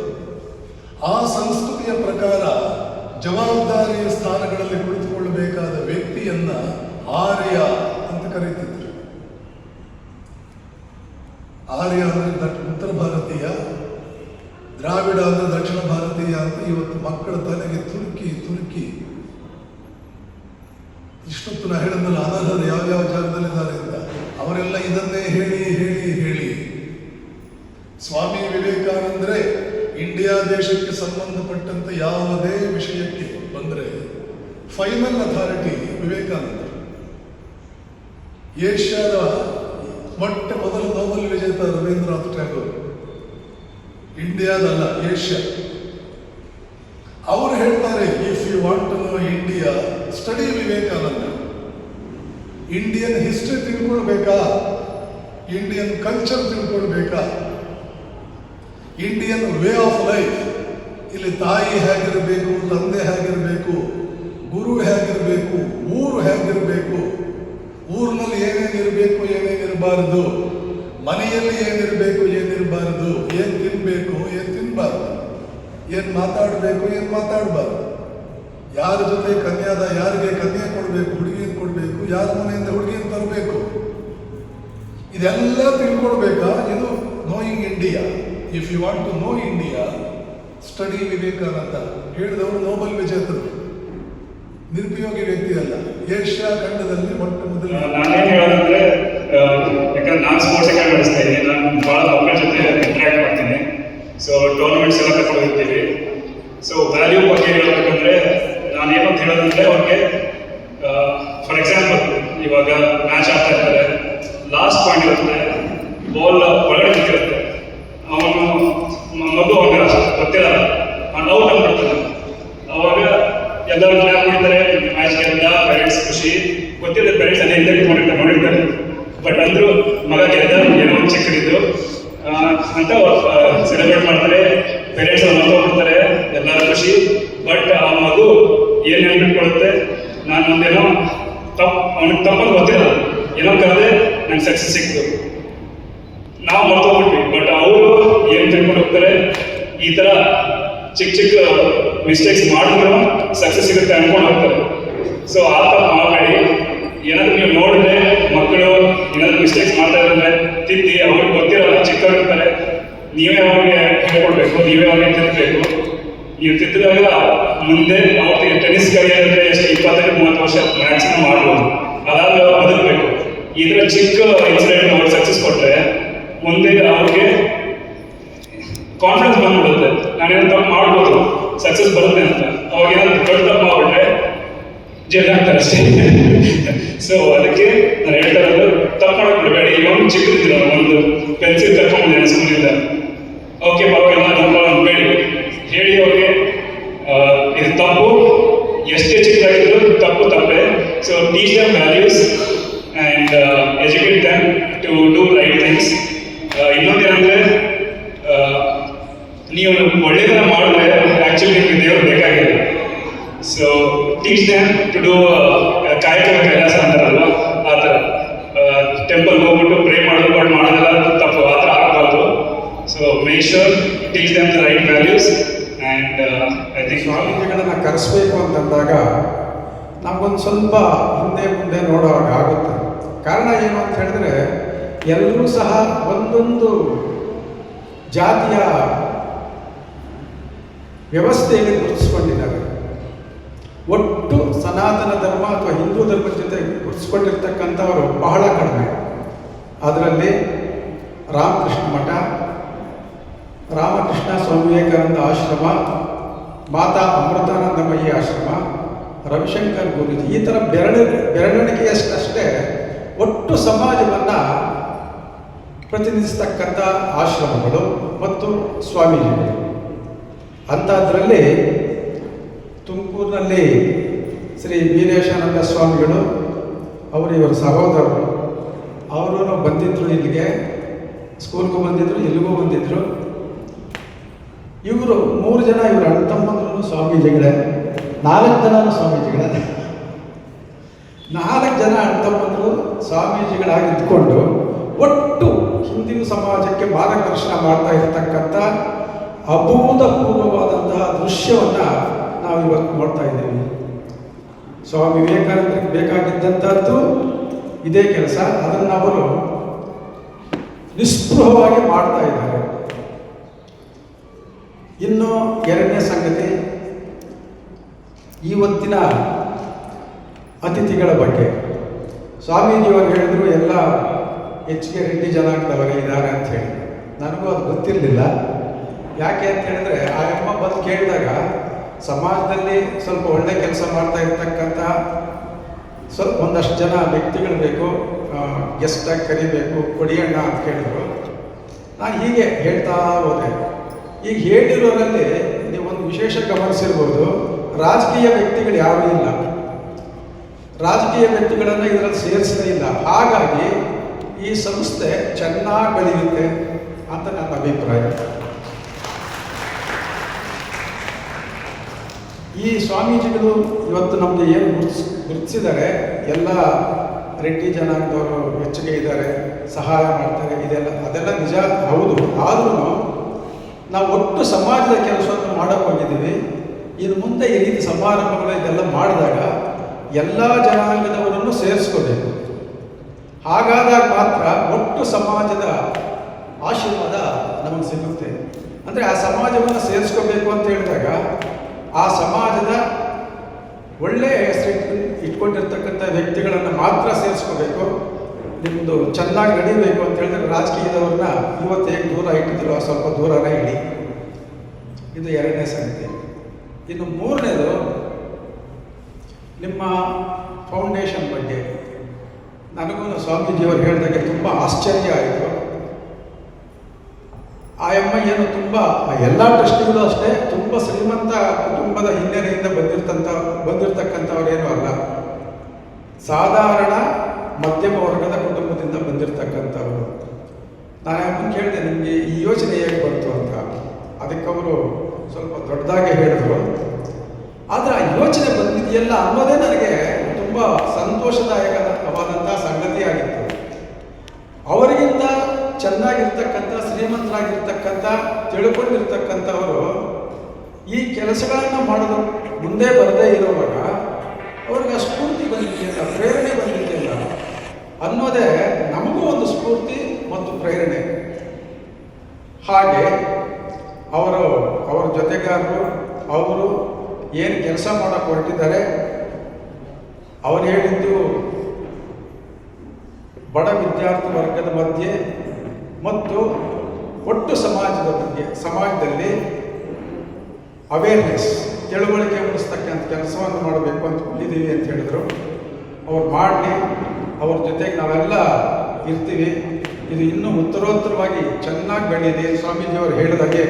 ಆ ಸಂಸ್ಕೃತಿಯ ಪ್ರಕಾರ ಜವಾಬ್ದಾರಿಯ ಸ್ಥಾನಗಳಲ್ಲಿ ಕುಳಿತುಕೊಳ್ಳಬೇಕು ಬದುಕಬೇಕಾದ ವ್ಯಕ್ತಿಯನ್ನ ಆರ್ಯ ಅಂತ ಕರೀತಿದ್ರು. ಆರ್ಯ ಅಂದರೆ ಉತ್ತರ ಭಾರತೀಯ, ದ್ರಾವಿಡ ಅಂದರೆ ದಕ್ಷಿಣ ಭಾರತೀಯ ಅಂತ ಇವತ್ತು ಮಕ್ಕಳ ತಲೆಗೆ ತುರುಕಿ ಇಷ್ಟೊತ್ತು ನಾ ಹೇಳಿದ್ಮೇಲೆ ಅನರ್ಹರು ಯಾವ್ಯಾವ ಜಾಗದಲ್ಲಿದ್ದಾರೆ ಅಂತ ಅವರೆಲ್ಲ ಇದನ್ನೇ ಹೇಳಿ ಸ್ವಾಮಿ ವಿವೇಕಾನಂದರೇ ಇಂಡಿಯಾ ದೇಶಕ್ಕೆ ಸಂಬಂಧಪಟ್ಟಂತೆ ಯಾವುದೇ ವಿಷಯಕ್ಕೆ ಬಂದರೆ ಫೈನಲ್ ಅಥಾರಿಟಿ ವಿವೇಕಾನಂದ. ಏಷ್ಯಾದ ಮೊದಲ ನೋಬೆಲ್ ವಿಜೇತ ರವೀಂದ್ರನಾಥ್ ಟ್ಯಾಗೋರ್, ಇಂಡಿಯಾದಲ್ಲ ಏಷ್ಯಾ. ಅವರು ಹೇಳ್ತಾರೆ, if you want to know India study Vivekananda. Indian history ತಿಳ್ಕೊಳ್ಬೇಕಾ, ಇಂಡಿಯನ್ ಕಲ್ಚರ್ ತಿಳ್ಕೊಳ್ಬೇಕಾ, ಇಂಡಿಯನ್ ವೇ ಆಫ್ ಲೈಫ್, ಇಲ್ಲಿ ತಾಯಿ ಹೇಗಿರಬೇಕು, ತಂದೆ ಹೇಗಿರಬೇಕು, ಗುರು ಹೇಗಿರಬೇಕು, ಊರು ಹೇಗಿರಬೇಕು, ಊರಿನಲ್ಲಿ ಏನೇನಿರಬೇಕು ಏನೇನಿರಬಾರದು, ಮನೆಯಲ್ಲಿ ಏನಿರಬೇಕು ಏನಿರಬಾರದು, ಏನು ತಿನ್ನಬೇಕು ಏನು ತಿನ್ನಬಾರ್ದು, ಏನು ಮಾತಾಡಬೇಕು ಏನು ಮಾತಾಡಬಾರ್ದು, ಯಾರ ಜೊತೆ ಯಾರಿಗೆ ಕನ್ಯೆ ಕೊಡಬೇಕು, ಹುಡುಗಿಯನ್ನು ಕೊಡಬೇಕು, ಯಾರ ಮನೆಯಿಂದ ಹುಡುಗಿಯನ್ನು ತರಬೇಕು, ಇದೆಲ್ಲ ತಿಳ್ಕೊಳ್ಬೇಕಾ? ಇದು knowing India. If you want to know India study Vivekananda. ಹೇಳಿದವರು ನೋಬೆಲ್ ವಿಜೇತರು, ನಿರುಪಯೋಗಿ ವ್ಯಕ್ತಿ ಅಲ್ಲ. ಏಷ್ಯಾ ಖಂಡದಲ್ಲಿ ಮೊಟ್ಟ ಮೊದಲು ನಾನೇನು ಹೇಳೋದಂದ್ರೆ, ಯಾಕಂದ್ರೆ ನಾನು ಸ್ಪೋರ್ಟ್ಸ್ ಅಕಾಡೆಮಿ ನಡೆಸ್ತಾ ಇದ್ದೀನಿ, ನಾನು ಭಾಳ ಮಕ್ಕಳ ಜೊತೆ ಇಂಟ್ರಾಕ್ಟ್ ಮಾಡ್ತೀನಿ. ಸೊ ಟೂರ್ನಮೆಂಟ್ಸ್ ಎಲ್ಲ ಕರ್ಕೊಂಡು ಹೋಗ್ತೀವಿ. ಸೊ ವ್ಯಾಲ್ಯೂ ಬಗ್ಗೆ ಹೇಳಬೇಕಂದ್ರೆ ನಾನೇನು ಅಂತ ಹೇಳೋದಂದ್ರೆ, ಅವ್ರಿಗೆ ಫಾರ್ ಎಕ್ಸಾಂಪಲ್ ಇವಾಗ ಮ್ಯಾಚ್ ಆಡ್ತಾ ಇರ್ತಾರೆ, ಲಾಸ್ಟ್ ಪಾಯಿಂಟ್ ಇರುತ್ತೆ, ಬಾಲ್ ಒಳಗಡೆ ನಿಂತಿರುತ್ತೆ, ಅವನು ಮಗು ಅವನಿಗೆ ಗೊತ್ತಿರಲ್ಲ, ಅವ್ನು ಔಟ್ ಅಂದ್ಬಿಡ್ತಾನೆ. ಅವಾಗ ಎಲ್ಲರೂ ಕ್ಲಾಪ್ ಮಾಡಿದ್ದಾರೆ, ಮ್ಯಾಚ್ ಗೆದ್ದ, ಪೇರೆಂಟ್ಸ್ ಖುಷಿ, ಗೊತ್ತಿಲ್ಲ ಪೇರೆಂಟ್ಸ್ ಅಲ್ಲೇ ಹಿಂದೆ ನೋಡಿರ್ತಾರೆ. ಬಟ್ ಅಂದರೂ ಮಗ ಗೆದ್ದ, ಏನೋ ಒಂದು ಚಿಕ್ಕದಿದ್ದು ಅಂತ ಸೆಲೆಬ್ರೇಟ್ ಮಾಡ್ತಾರೆ, ಪೇರೆಂಟ್ಸ್ ಅವ್ರು ನೋಡ್ಕೊಳ್ತಾರೆ, ಎಲ್ಲರೂ ಖುಷಿ. ಬಟ್ ಆ ಮಗು ಏನು ನೆನ್ಬಿಟ್ಕೊಳ್ಳುತ್ತೆ, ನಾನು ಒಂದೇನೋ ಅವ್ನಿಗೆ ತಪ್ಪಲ್ಲಿ ಗೊತ್ತಿರಲ್ಲ, ಏನೋ ಕರೆದೆ ನಂಗೆ ಸಕ್ಸಸ್ ಸಿಕ್ತು, ನಾವು ಮರ್ತೋಗ್ಬಿಟ್ವಿ. ಬಟ್ ಅವರು ಏನು ತಿಳ್ಕೊಂಡು ಹೋಗ್ತಾರೆ, ಈ ಥರ ಚಿಕ್ಕ ಮಿಸ್ಟೇಕ್ಸ್ ಮಾಡಿದ್ರು ಸಕ್ಸಸ್ ಸಿಗುತ್ತೆ ಅನ್ಕೊಂಡು ಹೋಗ್ತಾರೆ. ಸೊ ಆ ಥರ ಮಾಡಬೇಡಿ. ಏನಾದರೂ ನೀವು ನೋಡಿದ್ರೆ ಮಕ್ಕಳು ಏನಾದರೂ ಮಿಸ್ಟೇಕ್ಸ್ ಮಾಡ್ತಾ ಇದ್ರೆ ತಿದ್ದಿ, ಅವ್ರಿಗೆ ಗೊತ್ತಿರಲ್ಲ, ಚಿಕ್ಕವರಿರ್ತಾರೆ, ನೀವೇ ಅವ್ರಿಗೆ ಹೇಳ್ಕೊಡ್ಬೇಕು, ನೀವೇ ಅವ್ರಿಗೆ ತಿದ್ದಬೇಕು. ನೀವು ತಿದ್ದಿದಾಗ ಮುಂದೆ ಅವ್ರಿಗೆ ಟೆನ್ನಿಸ್ ಕರಿಯರ್ ಅಂದರೆ ಎಷ್ಟು 25-30 ವರ್ಷ ಮ್ಯಾಕ್ಸಿಮಮ್ ಮಾಡ್ಬೋದು, ಅದಾದ್ಮೇಲೆ ಬದುಕಬೇಕು. ಈ ಥರ ಚಿಕ್ಕ ಇನ್ಸಿಡೆಂಟ್ ಅವ್ರಿಗೆ ಸಕ್ಸಸ್ ಕೊಟ್ಟರೆ ಮುಂದೆ ಅವ್ರಿಗೆ ಕಾನ್ಫಿಡೆನ್ಸ್ ಬಂದ್ಬಿಡುತ್ತೆ, ನಾನೇನು ತಪ್ಪು ಮಾಡ್ಬೋದು, ಸಕ್ಸಸ್ ಬರುತ್ತೆ ಅಂತ. ಅವಾಗ ಏನಾದ್ರು ದೊಡ್ಡ ತಪ್ಪು ಮಾಡ್ಬಿಟ್ರೆ ಜೈಲ್ ಹಾಕ್ತಾರೆ ಅಷ್ಟೇ. ಸೊ ಅದಕ್ಕೆ ನಾನು ಹೇಳ್ತಾ ಇರೋದು, ತಪ್ಪು ಮಾಡಕ್ಕೆ ಬಿಡಬೇಡಿ. ಇವಾಗ ಚಿಕ್ಕದಿಲ್ಲ, ಒಂದು ಪೆನ್ಸಿಲ್ ತಗೊಂಡು ಸ್ಕೂಲಿಂದ, ಓಕೆ ಪರವಾಗಿಲ್ಲ ನಮ್ಮ ಬೇಡಿ ಹೇಳಿ ಅವ್ರಿಗೆ ಇದು ತಪ್ಪು, ಎಷ್ಟೇ ಚಿಕ್ಕದಾಗಿದ್ರು ತಪ್ಪೇ. So teach them values and educate them to do right things. ಇನ್ನೊಂದೇನೆಂದರೆ, ನೀವು ಒಳ್ಳೆಯದನ್ನ ಮಾಡಿದ್ರೆ ಆ್ಯಕ್ಚುಲಿ ನಿಮಗೆ ದೇವರು ಬೇಕಾಗಿಲ್ಲ. So teach them to do ಕಾಯಕ ಕೈಲಾಸ ಅಂತಾರಲ್ವ, ಆ ಥರ ಟೆಂಪಲ್ಗೆ ಹೋಗ್ಬಿಟ್ಟು ಪ್ರೇ ಮಾಡೋದು ಬಟ್ ಮಾಡೋದೆಲ್ಲ ತಪ್ಪು, ಆ ಥರ ಆಗಬಾರ್ದು. So make sure teach them the right values and I think ಸ್ವಾಮೀಜಿಗಳನ್ನು ಕರೆಸಬೇಕು ಅಂತಂದಾಗ ನಮಗೊಂದು ಸ್ವಲ್ಪ ಹಿಂದೆ ಮುಂದೆ ನೋಡೋವಾಗ ಆಗುತ್ತೆ. ಕಾರಣ ಏನು ಅಂತ ಹೇಳಿದ್ರೆ, ಎಲ್ಲರೂ ಸಹ ಒಂದೊಂದು ಜಾತಿಯ ವ್ಯವಸ್ಥೆಯಲ್ಲಿ ಗುರುತಿಸ್ಕೊಂಡಿದ್ದಾರೆ. ಒಟ್ಟು ಸನಾತನ ಧರ್ಮ ಅಥವಾ ಹಿಂದೂ ಧರ್ಮದ ಜೊತೆ ಗುರುತಿಸ್ಕೊಂಡಿರ್ತಕ್ಕಂಥವರು ಬಹಳ ಕಡಿಮೆ. ಅದರಲ್ಲಿ ರಾಮಕೃಷ್ಣ ಮಠ, ರಾಮಕೃಷ್ಣ ಸ್ವಾಮಿ ವಿವೇಕಾನಂದ ಆಶ್ರಮ, ಮಾತಾ ಅಮೃತಾನಂದಮಯಿ ಆಶ್ರಮ, ರವಿಶಂಕರ್ ಗುರೂಜಿ, ಈ ಥರ ಬೆರಳಿಕೆಯಷ್ಟೇ ಒಟ್ಟು ಸಮಾಜವನ್ನು ಪ್ರತಿನಿಧಿಸ್ತಕ್ಕಂಥ ಆಶ್ರಮಗಳು ಮತ್ತು ಸ್ವಾಮೀಜಿಗಳು. ಅಂಥದ್ರಲ್ಲಿ ತುಮಕೂರಿನಲ್ಲಿ ಶ್ರೀ ವೀರೇಶಾನಂದ ಸ್ವಾಮಿಗಳು ಅವರು ಇವರ ಸಹೋದರರು, ಅವರು ಬಂದಿದ್ದರು, ಇಲ್ಲಿಗೆ ಸ್ಕೂಲ್ಗೂ ಬಂದಿದ್ದರು, ಇಲ್ಲಿಗೂ ಬಂದಿದ್ದರು. ಇವರು 3 ಜನ, ಇವರು ಅಣ್ಣ ತಮ್ಮಂದ್ರು ಸ್ವಾಮೀಜಿಗಳೇ, 4 ಜನನೂ ಸ್ವಾಮೀಜಿಗಳೇ. 4 ಜನ ಅಣ್ಣ ತಮ್ಮಂದ್ರು ಸ್ವಾಮೀಜಿಗಳಾಗಿ ಇದ್ಕೊಂಡು ಒಟ್ಟು ಹಿಂದೂ ಸಮಾಜಕ್ಕೆ ಮಾರ್ಗದರ್ಶನ ಮಾಡ್ತಾ ಇರತಕ್ಕಂಥ ಅಭೂತಪೂರ್ವವಾದಂತಹ ದೃಶ್ಯವನ್ನು ನಾವು ಇವತ್ತು ನೋಡ್ತಾ ಇದ್ದೀವಿ. ಸ್ವಾಮಿ ವಿವೇಕಾನಂದರಿಗೆ ಬೇಕಾಗಿದ್ದಂಥದ್ದು ಇದೇ ಕೆಲಸ. ಅದನ್ನು ಅವರು ನಿಸ್ಪೃಹವಾಗಿ ಮಾಡ್ತಾ ಇದ್ದಾರೆ. ಇನ್ನು ಎರಡನೇ ಸಂಗತಿ, ಇವತ್ತಿನ ಅತಿಥಿಗಳ ಬಗ್ಗೆ ಸ್ವಾಮೀಜಿಯವರು ಹೇಳಿದ್ರು ಎಲ್ಲ ಹೆಚ್ಚಿಗೆ ರೆಡ್ಡಿ ಜನಾಂಗದವರೇ ಇದ್ದಾರೆ ಅಂತ ಹೇಳಿ. ನನಗೂ ಅದು ಗೊತ್ತಿರಲಿಲ್ಲ. ಯಾಕೆ ಅಂತ ಹೇಳಿದ್ರೆ ಆ ಅಮ್ಮ ಬಂದು ಕೇಳಿದಾಗ ಸಮಾಜದಲ್ಲಿ ಸ್ವಲ್ಪ ಒಳ್ಳೆ ಕೆಲಸ ಮಾಡ್ತಾ ಇರ್ತಕ್ಕಂಥ ಒಂದಷ್ಟು ಜನ ವ್ಯಕ್ತಿಗಳು ಬೇಕು, ಗೆಸ್ಟಾಗಿ ಕರಿಬೇಕು, ಕೊಡಿಯಣ್ಣ ಅಂತ ಕೇಳಿದ್ರು. ನಾನು ಹೀಗೆ ಹೇಳ್ತಾ ಹೋದೆ. ಈಗ ಹೇಳಿರೋರಲ್ಲಿ ನೀವೊಂದು ವಿಶೇಷ ಗಮನಿಸಿರ್ಬೋದು, ರಾಜಕೀಯ ವ್ಯಕ್ತಿಗಳು ಯಾರೂ ಇಲ್ಲ, ರಾಜಕೀಯ ವ್ಯಕ್ತಿಗಳನ್ನು ಇದರಲ್ಲಿ ಸೇರಿಸಲೇ ಇಲ್ಲ. ಹಾಗಾಗಿ ಈ ಸಂಸ್ಥೆ ಚೆನ್ನಾಗಿ ಬೆಳೆಯುತ್ತೆ ಅಂತ ನನ್ನ ಅಭಿಪ್ರಾಯ. ಈ ಸ್ವಾಮೀಜಿಗಳು ಇವತ್ತು ನಮಗೆ ಏನು ಗುರುತಿಸಿದ್ದಾರೆ, ಎಲ್ಲ ರೆಡ್ಡಿ ಜನಾಂಗದವರು ಹೆಚ್ಚಿಗೆ ಇದ್ದಾರೆ, ಸಹಾಯ ಮಾಡ್ತಾರೆ, ಅದೆಲ್ಲ ನಿಜ ಹೌದು. ಆದ್ರೂ ನಾವು ಒಟ್ಟು ಸಮಾಜದ ಕೆಲಸವನ್ನು ಮಾಡೋಕೆ ಹೋಗಿದ್ದೀವಿ. ಇನ್ನು ಮುಂದೆ ಈ ರೀತಿ ಸಮಾರಂಭಗಳು ಇದೆಲ್ಲ ಮಾಡಿದಾಗ ಎಲ್ಲ ಜನಾಂಗದವರನ್ನು ಸೇರಿಸ್ಕೋಬೇಕು. ಹಾಗಾದಾಗ ಮಾತ್ರ ಒಟ್ಟು ಸಮಾಜದ ಆಶೀರ್ವಾದ ನಮಗೆ ಸಿಗುತ್ತೆ. ಅಂದರೆ ಆ ಸಮಾಜವನ್ನು ಸೇರಿಸ್ಕೋಬೇಕು ಅಂತ ಹೇಳಿದಾಗ ಆ ಸಮಾಜದ ಒಳ್ಳೆಯ ಹೆಸರು ಇಟ್ಕೊಂಡಿರ್ತಕ್ಕಂಥ ವ್ಯಕ್ತಿಗಳನ್ನು ಮಾತ್ರ ಸೇರಿಸ್ಕೋಬೇಕು. ನಿಮ್ಮದು ಚೆನ್ನಾಗಿ ನಡೀಬೇಕು ಅಂತ ಹೇಳಿದ್ರೆ ರಾಜಕೀಯದವ್ರನ್ನ ಇವತ್ತು ಹೇಗೆ ದೂರ ಇಟ್ಟಿದ್ರು ಸ್ವಲ್ಪ ದೂರನೇ ಇಡಿ. ಇದು ಎರಡನೇ ಸಂಗತಿ. ಇನ್ನು ಮೂರನೇದು, ನಿಮ್ಮ ಫೌಂಡೇಶನ್ ಬಗ್ಗೆ ನನಗೂ ಸ್ವಾಮೀಜಿಯವರು ಹೇಳಿದಾಗೆ ತುಂಬ ಆಶ್ಚರ್ಯ ಆಯಿತು. ಆ ಅಮ್ಮ ಏನು ತುಂಬ ಎಲ್ಲ ಟ್ರಸ್ಟಿಗಳು ಅಷ್ಟೇ ತುಂಬ ಶ್ರೀಮಂತ ಕುಟುಂಬದ ಹಿನ್ನೆಲೆಯಿಂದ ಬಂದಿರತಕ್ಕಂಥವ್ರೇನೂ ಅಲ್ಲ, ಸಾಧಾರಣ ಮಧ್ಯಮ ವರ್ಗದ ಕುಟುಂಬದಿಂದ ಬಂದಿರತಕ್ಕಂಥವರು. ನಾನು ಅಮ್ಮನ ಕೇಳಿದೆ, ನಿಮಗೆ ಈ ಯೋಚನೆ ಹೇಗೆ ಬಂತು ಅಂತ. ಅದಕ್ಕೆ ಅವರು ಸ್ವಲ್ಪ ದೊಡ್ಡದಾಗಿ ಹೇಳಿದ್ರು. ಆದರೆ ಆ ಯೋಚನೆ ಬಂದಿದೆಯಲ್ಲ ಅನ್ನೋದೇ ನನಗೆ ತುಂಬ ಸಂತೋಷದಾಯಕವಾದಂಥ ಸಂಗತಿಯಾಗಿತ್ತು. ಅವರಿಗಿಂತ ಚೆನ್ನಾಗಿರ್ತಕ್ಕಂಥ, ಶ್ರೀಮಂತರಾಗಿರ್ತಕ್ಕಂಥ, ತಿಳ್ಕೊಂಡಿರ್ತಕ್ಕಂಥವರು ಈ ಕೆಲಸಗಳನ್ನು ಮಾಡೋದು ಮುಂದೆ ಬರದೇ ಇರುವಾಗ ಅವ್ರಿಗೆ ಆ ಸ್ಫೂರ್ತಿ ಬಂದಿದೆಯಲ್ಲ, ಪ್ರೇರಣೆ ಬಂದಿದೆಯಲ್ಲ ಅನ್ನೋದೇ ನಮಗೂ ಒಂದು ಸ್ಫೂರ್ತಿ ಮತ್ತು ಪ್ರೇರಣೆ. ಹಾಗೆ ಅವರ ಜೊತೆಗಾರರು ಅವರು ಏನು ಕೆಲಸ ಮಾಡೋಕ್ಕೆ ಹೊರಟಿದ್ದಾರೆ, ಅವರು ಹೇಳಿದ್ದು ಬಡ ವಿದ್ಯಾರ್ಥಿ ವರ್ಗದ ಮಧ್ಯೆ ಮತ್ತು ಒಟ್ಟು ಸಮಾಜದಲ್ಲಿ ಅವೇರ್ನೆಸ್, ತಿಳುವಳಿಕೆ ಮೂಡಿಸ್ತಕ್ಕಂಥ ಕೆಲಸವನ್ನು ಮಾಡಬೇಕು ಅಂತ ಇದ್ದೀವಿ ಅಂತ ಹೇಳಿದರು. ಅವ್ರು ಮಾಡಲಿ, ಅವ್ರ ಜೊತೆಗೆ ನಾವೆಲ್ಲ ಇರ್ತೀವಿ. ಇದು ಇನ್ನೂ ಉತ್ತರೋತ್ತರವಾಗಿ ಚೆನ್ನಾಗಿ ಬೆಳೆಯಿದೆ. ಸ್ವಾಮೀಜಿಯವರು ಹೇಳಿದಾಗೆ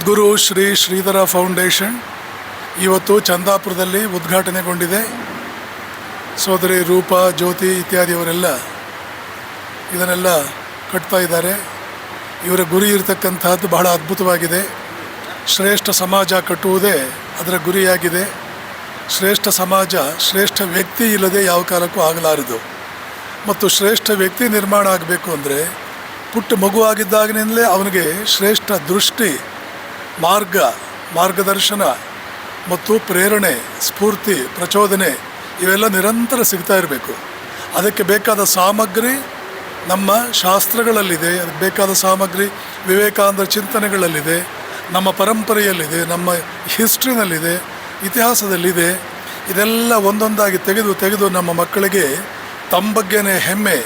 ಸದ್ಗುರು ಶ್ರೀ ಶ್ರೀಧರ ಫೌಂಡೇಶನ್ ಇವತ್ತು ಚಂದಾಪುರದಲ್ಲಿ ಉದ್ಘಾಟನೆಗೊಂಡಿದೆ. ಸೋದರಿ ರೂಪಾ, ಜ್ಯೋತಿ ಇತ್ಯಾದಿಯವರೆಲ್ಲ ಇದನ್ನೆಲ್ಲ ಕಟ್ತಾ ಇದ್ದಾರೆ. ಇವರ ಗುರಿ ಇರತಕ್ಕಂಥದ್ದು ಬಹಳ ಅದ್ಭುತವಾಗಿದೆ. ಶ್ರೇಷ್ಠ ಸಮಾಜ ಕಟ್ಟುವುದೇ ಅದರ ಗುರಿಯಾಗಿದೆ. ಶ್ರೇಷ್ಠ ಸಮಾಜ ಶ್ರೇಷ್ಠ ವ್ಯಕ್ತಿ ಇಲ್ಲದೆ ಯಾವ ಕಾಲಕ್ಕೂ ಆಗಲಾರದು. ಮತ್ತು ಶ್ರೇಷ್ಠ ವ್ಯಕ್ತಿ ನಿರ್ಮಾಣ ಆಗಬೇಕು ಅಂದರೆ ಪುಟ್ಟ ಮಗುವಾಗಿದ್ದಾಗಿನಿಂದಲೇ ಅವನಿಗೆ ಶ್ರೇಷ್ಠ ದೃಷ್ಟಿ, ಮಾರ್ಗದರ್ಶನ ಮತ್ತು ಪ್ರೇರಣೆ, ಸ್ಫೂರ್ತಿ, ಪ್ರಚೋದನೆ ಇವೆಲ್ಲ ನಿರಂತರ ಸಿಗ್ತಾ ಇರಬೇಕು. ಅದಕ್ಕೆ ಬೇಕಾದ ಸಾಮಗ್ರಿ ನಮ್ಮ ಶಾಸ್ತ್ರಗಳಲ್ಲಿದೆ, ಅದಕ್ಕೆ ಬೇಕಾದ ಸಾಮಗ್ರಿ ವಿವೇಕಾನಂದ ಚಿಂತನೆಗಳಲ್ಲಿದೆ, ನಮ್ಮ ಪರಂಪರೆಯಲ್ಲಿದೆ, ನಮ್ಮ ಹಿಸ್ಟ್ರಿನಲ್ಲಿದೆ, ಇತಿಹಾಸದಲ್ಲಿದೆ. ಇದೆಲ್ಲ ಒಂದೊಂದಾಗಿ ತೆಗೆದು ನಮ್ಮ ಮಕ್ಕಳಿಗೆ ತಮ್ಮ ಬಗ್ಗೆನೇ ಹೆಮ್ಮೆ,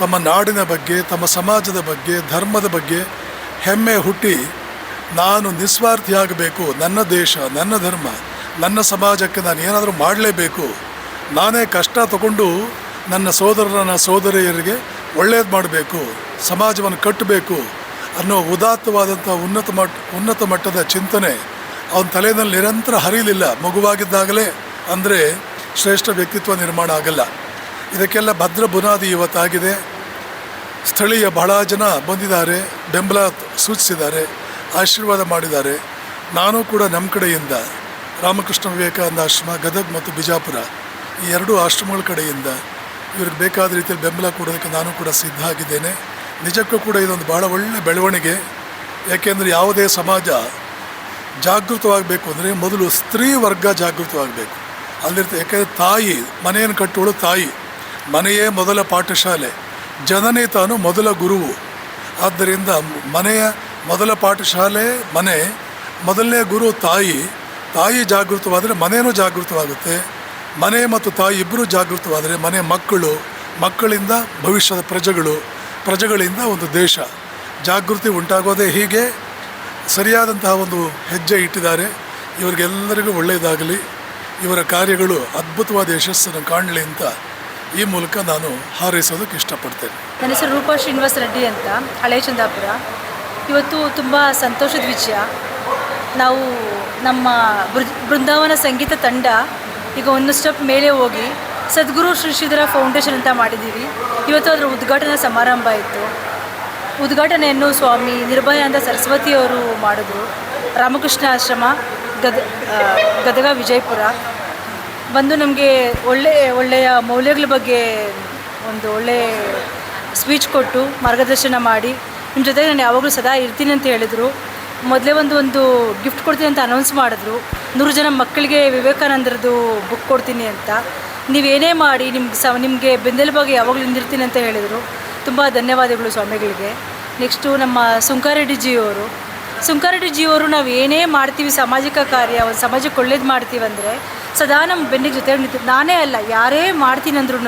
ತಮ್ಮ ನಾಡಿನ ಬಗ್ಗೆ, ತಮ್ಮ ಸಮಾಜದ ಬಗ್ಗೆ, ಧರ್ಮದ ಬಗ್ಗೆ ಹೆಮ್ಮೆ ಹುಟ್ಟಿ ನಾನು ನಿಸ್ವಾರ್ಥಿಯಾಗಬೇಕು, ನನ್ನ ದೇಶ, ನನ್ನ ಧರ್ಮ, ನನ್ನ ಸಮಾಜಕ್ಕೆ ನಾನು ಏನಾದರೂ ಮಾಡಲೇಬೇಕು, ನಾನೇ ಕಷ್ಟ ತಗೊಂಡು ನನ್ನ ಸೋದರಿಯರಿಗೆ ಒಳ್ಳೆಯದು ಮಾಡಬೇಕು, ಸಮಾಜವನ್ನು ಕಟ್ಟಬೇಕು ಅನ್ನೋ ಉದಾತ್ತವಾದಂಥ ಉನ್ನತ ಮಟ್ಟದ ಚಿಂತನೆ ಅವನ ತಲೆಯಲ್ಲಿ ನಿರಂತರ ಹರಿಲಿಲ್ಲ ಮಗುವಾಗಿದ್ದಾಗಲೇ ಅಂದರೆ ಶ್ರೇಷ್ಠ ವ್ಯಕ್ತಿತ್ವ ನಿರ್ಮಾಣ ಆಗಲ್ಲ. ಇದಕ್ಕೆಲ್ಲ ಭದ್ರ ಬುನಾದಿ ಇವತ್ತಾಗಿದೆ. ಸ್ಥಳೀಯ ಬಹಳ ಜನ ಬಂದಿದ್ದಾರೆ, ಬೆಂಬಲ ಸೂಚಿಸಿದ್ದಾರೆ, ಆಶೀರ್ವಾದ ಮಾಡಿದ್ದಾರೆ. ನಾನು ಕೂಡ ನಮ್ಮ ಕಡೆಯಿಂದ ರಾಮಕೃಷ್ಣ ವಿವೇಕಾನಂದ ಆಶ್ರಮ ಗದಗ ಮತ್ತು ಬಿಜಾಪುರ ಈ ಎರಡೂ ಆಶ್ರಮಗಳ ಕಡೆಯಿಂದ ಇವ್ರಿಗೆ ಬೇಕಾದ ರೀತಿಯಲ್ಲಿ ಬೆಂಬಲ ಕೊಡೋದಕ್ಕೆ ನಾನು ಕೂಡ ಸಿದ್ಧ ಆಗಿದ್ದೇನೆ. ನಿಜಕ್ಕೂ ಕೂಡ ಇದೊಂದು ಭಾಳ ಒಳ್ಳೆಯ ಬೆಳವಣಿಗೆ. ಯಾಕೆಂದರೆ ಯಾವುದೇ ಸಮಾಜ ಜಾಗೃತವಾಗಬೇಕು ಅಂದರೆ ಮೊದಲು ಸ್ತ್ರೀ ವರ್ಗ ಜಾಗೃತವಾಗಬೇಕು. ಯಾಕೆಂದರೆ ತಾಯಿ, ಮನೆಯನ್ನು ಕಟ್ಟುವಳು ತಾಯಿ, ಮನೆಯೇ ಮೊದಲ ಪಾಠಶಾಲೆ, ಜನನಿ ತಾನು ಮೊದಲ ಗುರುವು. ಆದ್ದರಿಂದ ಮನೆಯ ಮೊದಲ ಪಾಠಶಾಲೆ ಮನೆ, ಮೊದಲನೇ ಗುರು ತಾಯಿ ಜಾಗೃತವಾದರೆ ಮನೆಯೂ ಜಾಗೃತವಾಗುತ್ತೆ. ಮನೆ ಮತ್ತು ತಾಯಿ ಇಬ್ಬರೂ ಜಾಗೃತವಾದರೆ ಮನೆ ಮಕ್ಕಳಿಂದ ಭವಿಷ್ಯದ ಪ್ರಜೆಗಳಿಂದ ಒಂದು ದೇಶ ಜಾಗೃತಿ ಉಂಟಾಗೋದೇ. ಹೀಗೆ ಸರಿಯಾದಂತಹ ಒಂದು ಹೆಜ್ಜೆ ಇಟ್ಟಿದ್ದಾರೆ. ಇವರಿಗೆಲ್ಲರಿಗೂ ಒಳ್ಳೆಯದಾಗಲಿ, ಇವರ ಕಾರ್ಯಗಳು ಅದ್ಭುತವಾದ ಯಶಸ್ಸನ್ನು ಕಾಣಲಿ ಅಂತ ಈ ಮೂಲಕ ನಾನು ಹಾರೈಸೋದಕ್ಕೆ ಇಷ್ಟಪಡ್ತೇನೆ. ನನ್ನ ಹೆಸರು ರೂಪಾ ಶ್ರೀನಿವಾಸ ರೆಡ್ಡಿ ಅಂತ, ಹಳೆ ಚಂದಾಪುರ. ಇವತ್ತು ತುಂಬ ಸಂತೋಷದ ವಿಷಯ. ನಾವು ನಮ್ಮ ಬೃಂದಾವನ ಸಂಗೀತ ತಂಡ ಈಗ ಒಂದು ಸ್ಟೆಪ್ ಮೇಲೆ ಹೋಗಿ ಸದ್ಗುರು ಶ್ರೀ ಶ್ರೀಧರ ಫೌಂಡೇಶನ್ ಅಂತ ಮಾಡಿದ್ದೀವಿ. ಇವತ್ತು ಅದರ ಉದ್ಘಾಟನಾ ಸಮಾರಂಭ ಇತ್ತು. ಉದ್ಘಾಟನೆಯನ್ನು ಸ್ವಾಮಿ ನಿರ್ಭಯಾನಂದ ಸರಸ್ವತಿಯವರು ಮಾಡಿದ್ರು. ರಾಮಕೃಷ್ಣ ಆಶ್ರಮ ಗದಗ ವಿಜಯಪುರ ಬಂದು ನಮಗೆ ಒಳ್ಳೆಯ ಮೌಲ್ಯಗಳ ಬಗ್ಗೆ ಒಂದು ಒಳ್ಳೆಯ ಸ್ಪೀಚ್ ಕೊಟ್ಟು ಮಾರ್ಗದರ್ಶನ ಮಾಡಿ ನಿಮ್ಮ ಜೊತೆಗೆ ನಾನು ಯಾವಾಗಲೂ ಸದಾ ಇರ್ತೀನಿ ಅಂತ ಹೇಳಿದರು. ಮೊದಲೇ ಒಂದು ಗಿಫ್ಟ್ ಕೊಡ್ತೀನಿ ಅಂತ ಅನೌನ್ಸ್ ಮಾಡಿದ್ರು. 100 ಜನ ಮಕ್ಕಳಿಗೆ ವಿವೇಕಾನಂದರದ್ದು ಬುಕ್ ಕೊಡ್ತೀನಿ ಅಂತ. ನೀವೇನೇ ಮಾಡಿ ನಿಮಗೆ ಬೆಂದೆಲುಬಾಗಿ ಯಾವಾಗಲೂ ನಿಂದಿರ್ತೀನಿ ಅಂತ ಹೇಳಿದರು. ತುಂಬ ಧನ್ಯವಾದಗಳು ಸ್ವಾಮಿಗಳಿಗೆ. ನೆಕ್ಸ್ಟು ನಮ್ಮ ಸುಂಕಾರೆಡ್ಡಿಜಿಯವರು ನಾವು ಏನೇ ಮಾಡ್ತೀವಿ ಸಮಾಜಿಕ ಕಾರ್ಯ, ಒಂದು ಸಮಾಜಕ್ಕೆ ಒಳ್ಳೇದು ಮಾಡ್ತೀವಂದರೆ ಸದಾ ನಮ್ಮ ಬೆನ್ನಿಗೆ ಜೊತೆ ನಾನೇ ಅಲ್ಲ, ಯಾರೇ ಮಾಡ್ತೀನಿ ಅಂದ್ರೂ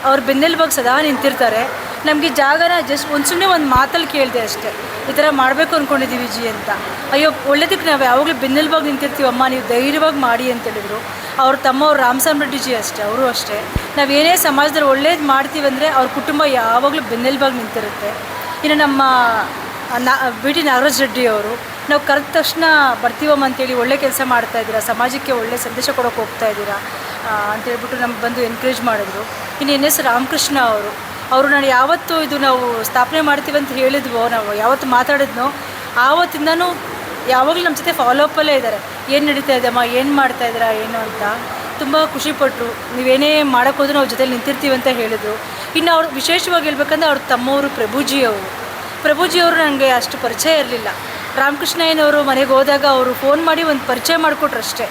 ಅವ್ರ ಬೆನ್ನೆಲುಬಾಗಿ ಸದಾ ನಿಂತಿರ್ತಾರೆ. ನಮಗೆ ಜಾಗನ ಜಸ್ಟ್ ಸುಮ್ಮನೆ ಒಂದು ಮಾತಲ್ಲಿ ಕೇಳಿದೆ ಅಷ್ಟೇ, ಈ ಥರ ಮಾಡಬೇಕು ಅಂದ್ಕೊಂಡಿದ್ದೀವಿ ಜಿ ಅಂತ. ಅಯ್ಯೋ ಒಳ್ಳೇದಕ್ಕೆ ನಾವು ಯಾವಾಗಲೂ ಬೆನ್ನೆಲುಬಾಗಿ ನಿಂತಿರ್ತೀವಮ್ಮ, ನೀವು ಧೈರ್ಯವಾಗಿ ಮಾಡಿ ಅಂತೇಳಿದರು. ಅವ್ರ ತಮ್ಮವ್ರು ರಾಮಸ್ವಾಮಿ ರೆಡ್ಡಿಜಿ ಅಷ್ಟೇ, ಅವರು ಅಷ್ಟೇ. ನಾವು ಏನೇ ಸಮಾಜದಲ್ಲಿ ಒಳ್ಳೇದು ಮಾಡ್ತೀವಂದರೆ ಅವ್ರ ಕುಟುಂಬ ಯಾವಾಗಲೂ ಬೆನ್ನೆಲುಬಾಗಿ ನಿಂತಿರುತ್ತೆ. ಇನ್ನು ನಮ್ಮ BT ನಾಗರಾಜ್ ರೆಡ್ಡಿ ಅವರು, ನಾವು ಕರೆದ ತಕ್ಷಣ ಬರ್ತೀವಮ್ಮ ಅಂತೇಳಿ ಒಳ್ಳೆ ಕೆಲಸ ಮಾಡ್ತಾಯಿದ್ದೀರಾ, ಸಮಾಜಕ್ಕೆ ಒಳ್ಳೆ ಸಂದೇಶ ಕೊಡೋಕೆ ಹೋಗ್ತಾ ಇದ್ದೀರಾ ಅಂತೇಳ್ಬಿಟ್ಟು ನಮ್ಗೆ ಬಂದು ಎನ್ಕರೇಜ್ ಮಾಡಿದ್ರು. ಇನ್ನು NS ರಾಮಕೃಷ್ಣ ಅವರು ನಾನು ಯಾವತ್ತು ಇದು ನಾವು ಸ್ಥಾಪನೆ ಮಾಡ್ತೀವಿ ಅಂತ ಹೇಳಿದ್ವೋ, ನಾವು ಯಾವತ್ತು ಮಾತಾಡಿದ್ನೋ ಆವತ್ತಿಂದನೂ ಯಾವಾಗಲೂ ನಮ್ಮ ಜೊತೆ ಫಾಲೋಅಪ್ಪಲ್ಲೇ ಇದ್ದಾರೆ. ಏನು ನಡೀತಾ ಇದೆಯಮ್ಮ, ಏನು ಮಾಡ್ತಾಯಿದ್ದೀರಾ ಏನು ಅಂತ ತುಂಬ ಖುಷಿಪಟ್ಟರು. ನೀವೇನೇ ಮಾಡೋಕ್ಕೋದ್ರೂ ನಾವು ಜೊತೆಲಿ ನಿಂತಿರ್ತೀವಿ ಅಂತ ಹೇಳಿದರು. ಇನ್ನು ಅವ್ರು ವಿಶೇಷವಾಗಿ ಹೇಳ್ಬೇಕಂದ್ರೆ ಅವ್ರ ತಮ್ಮವರು ಪ್ರಭುಜಿಯವರು ನನಗೆ ಅಷ್ಟು ಪರಿಚಯ ಇರಲಿಲ್ಲ. ರಾಮಕೃಷ್ಣಯ್ಯನವರು ಮನೆಗೆ ಹೋದಾಗ ಅವರು ಫೋನ್ ಮಾಡಿ ಒಂದು ಪರಿಚಯ ಮಾಡಿಕೊಟ್ರು ಅಷ್ಟೇ.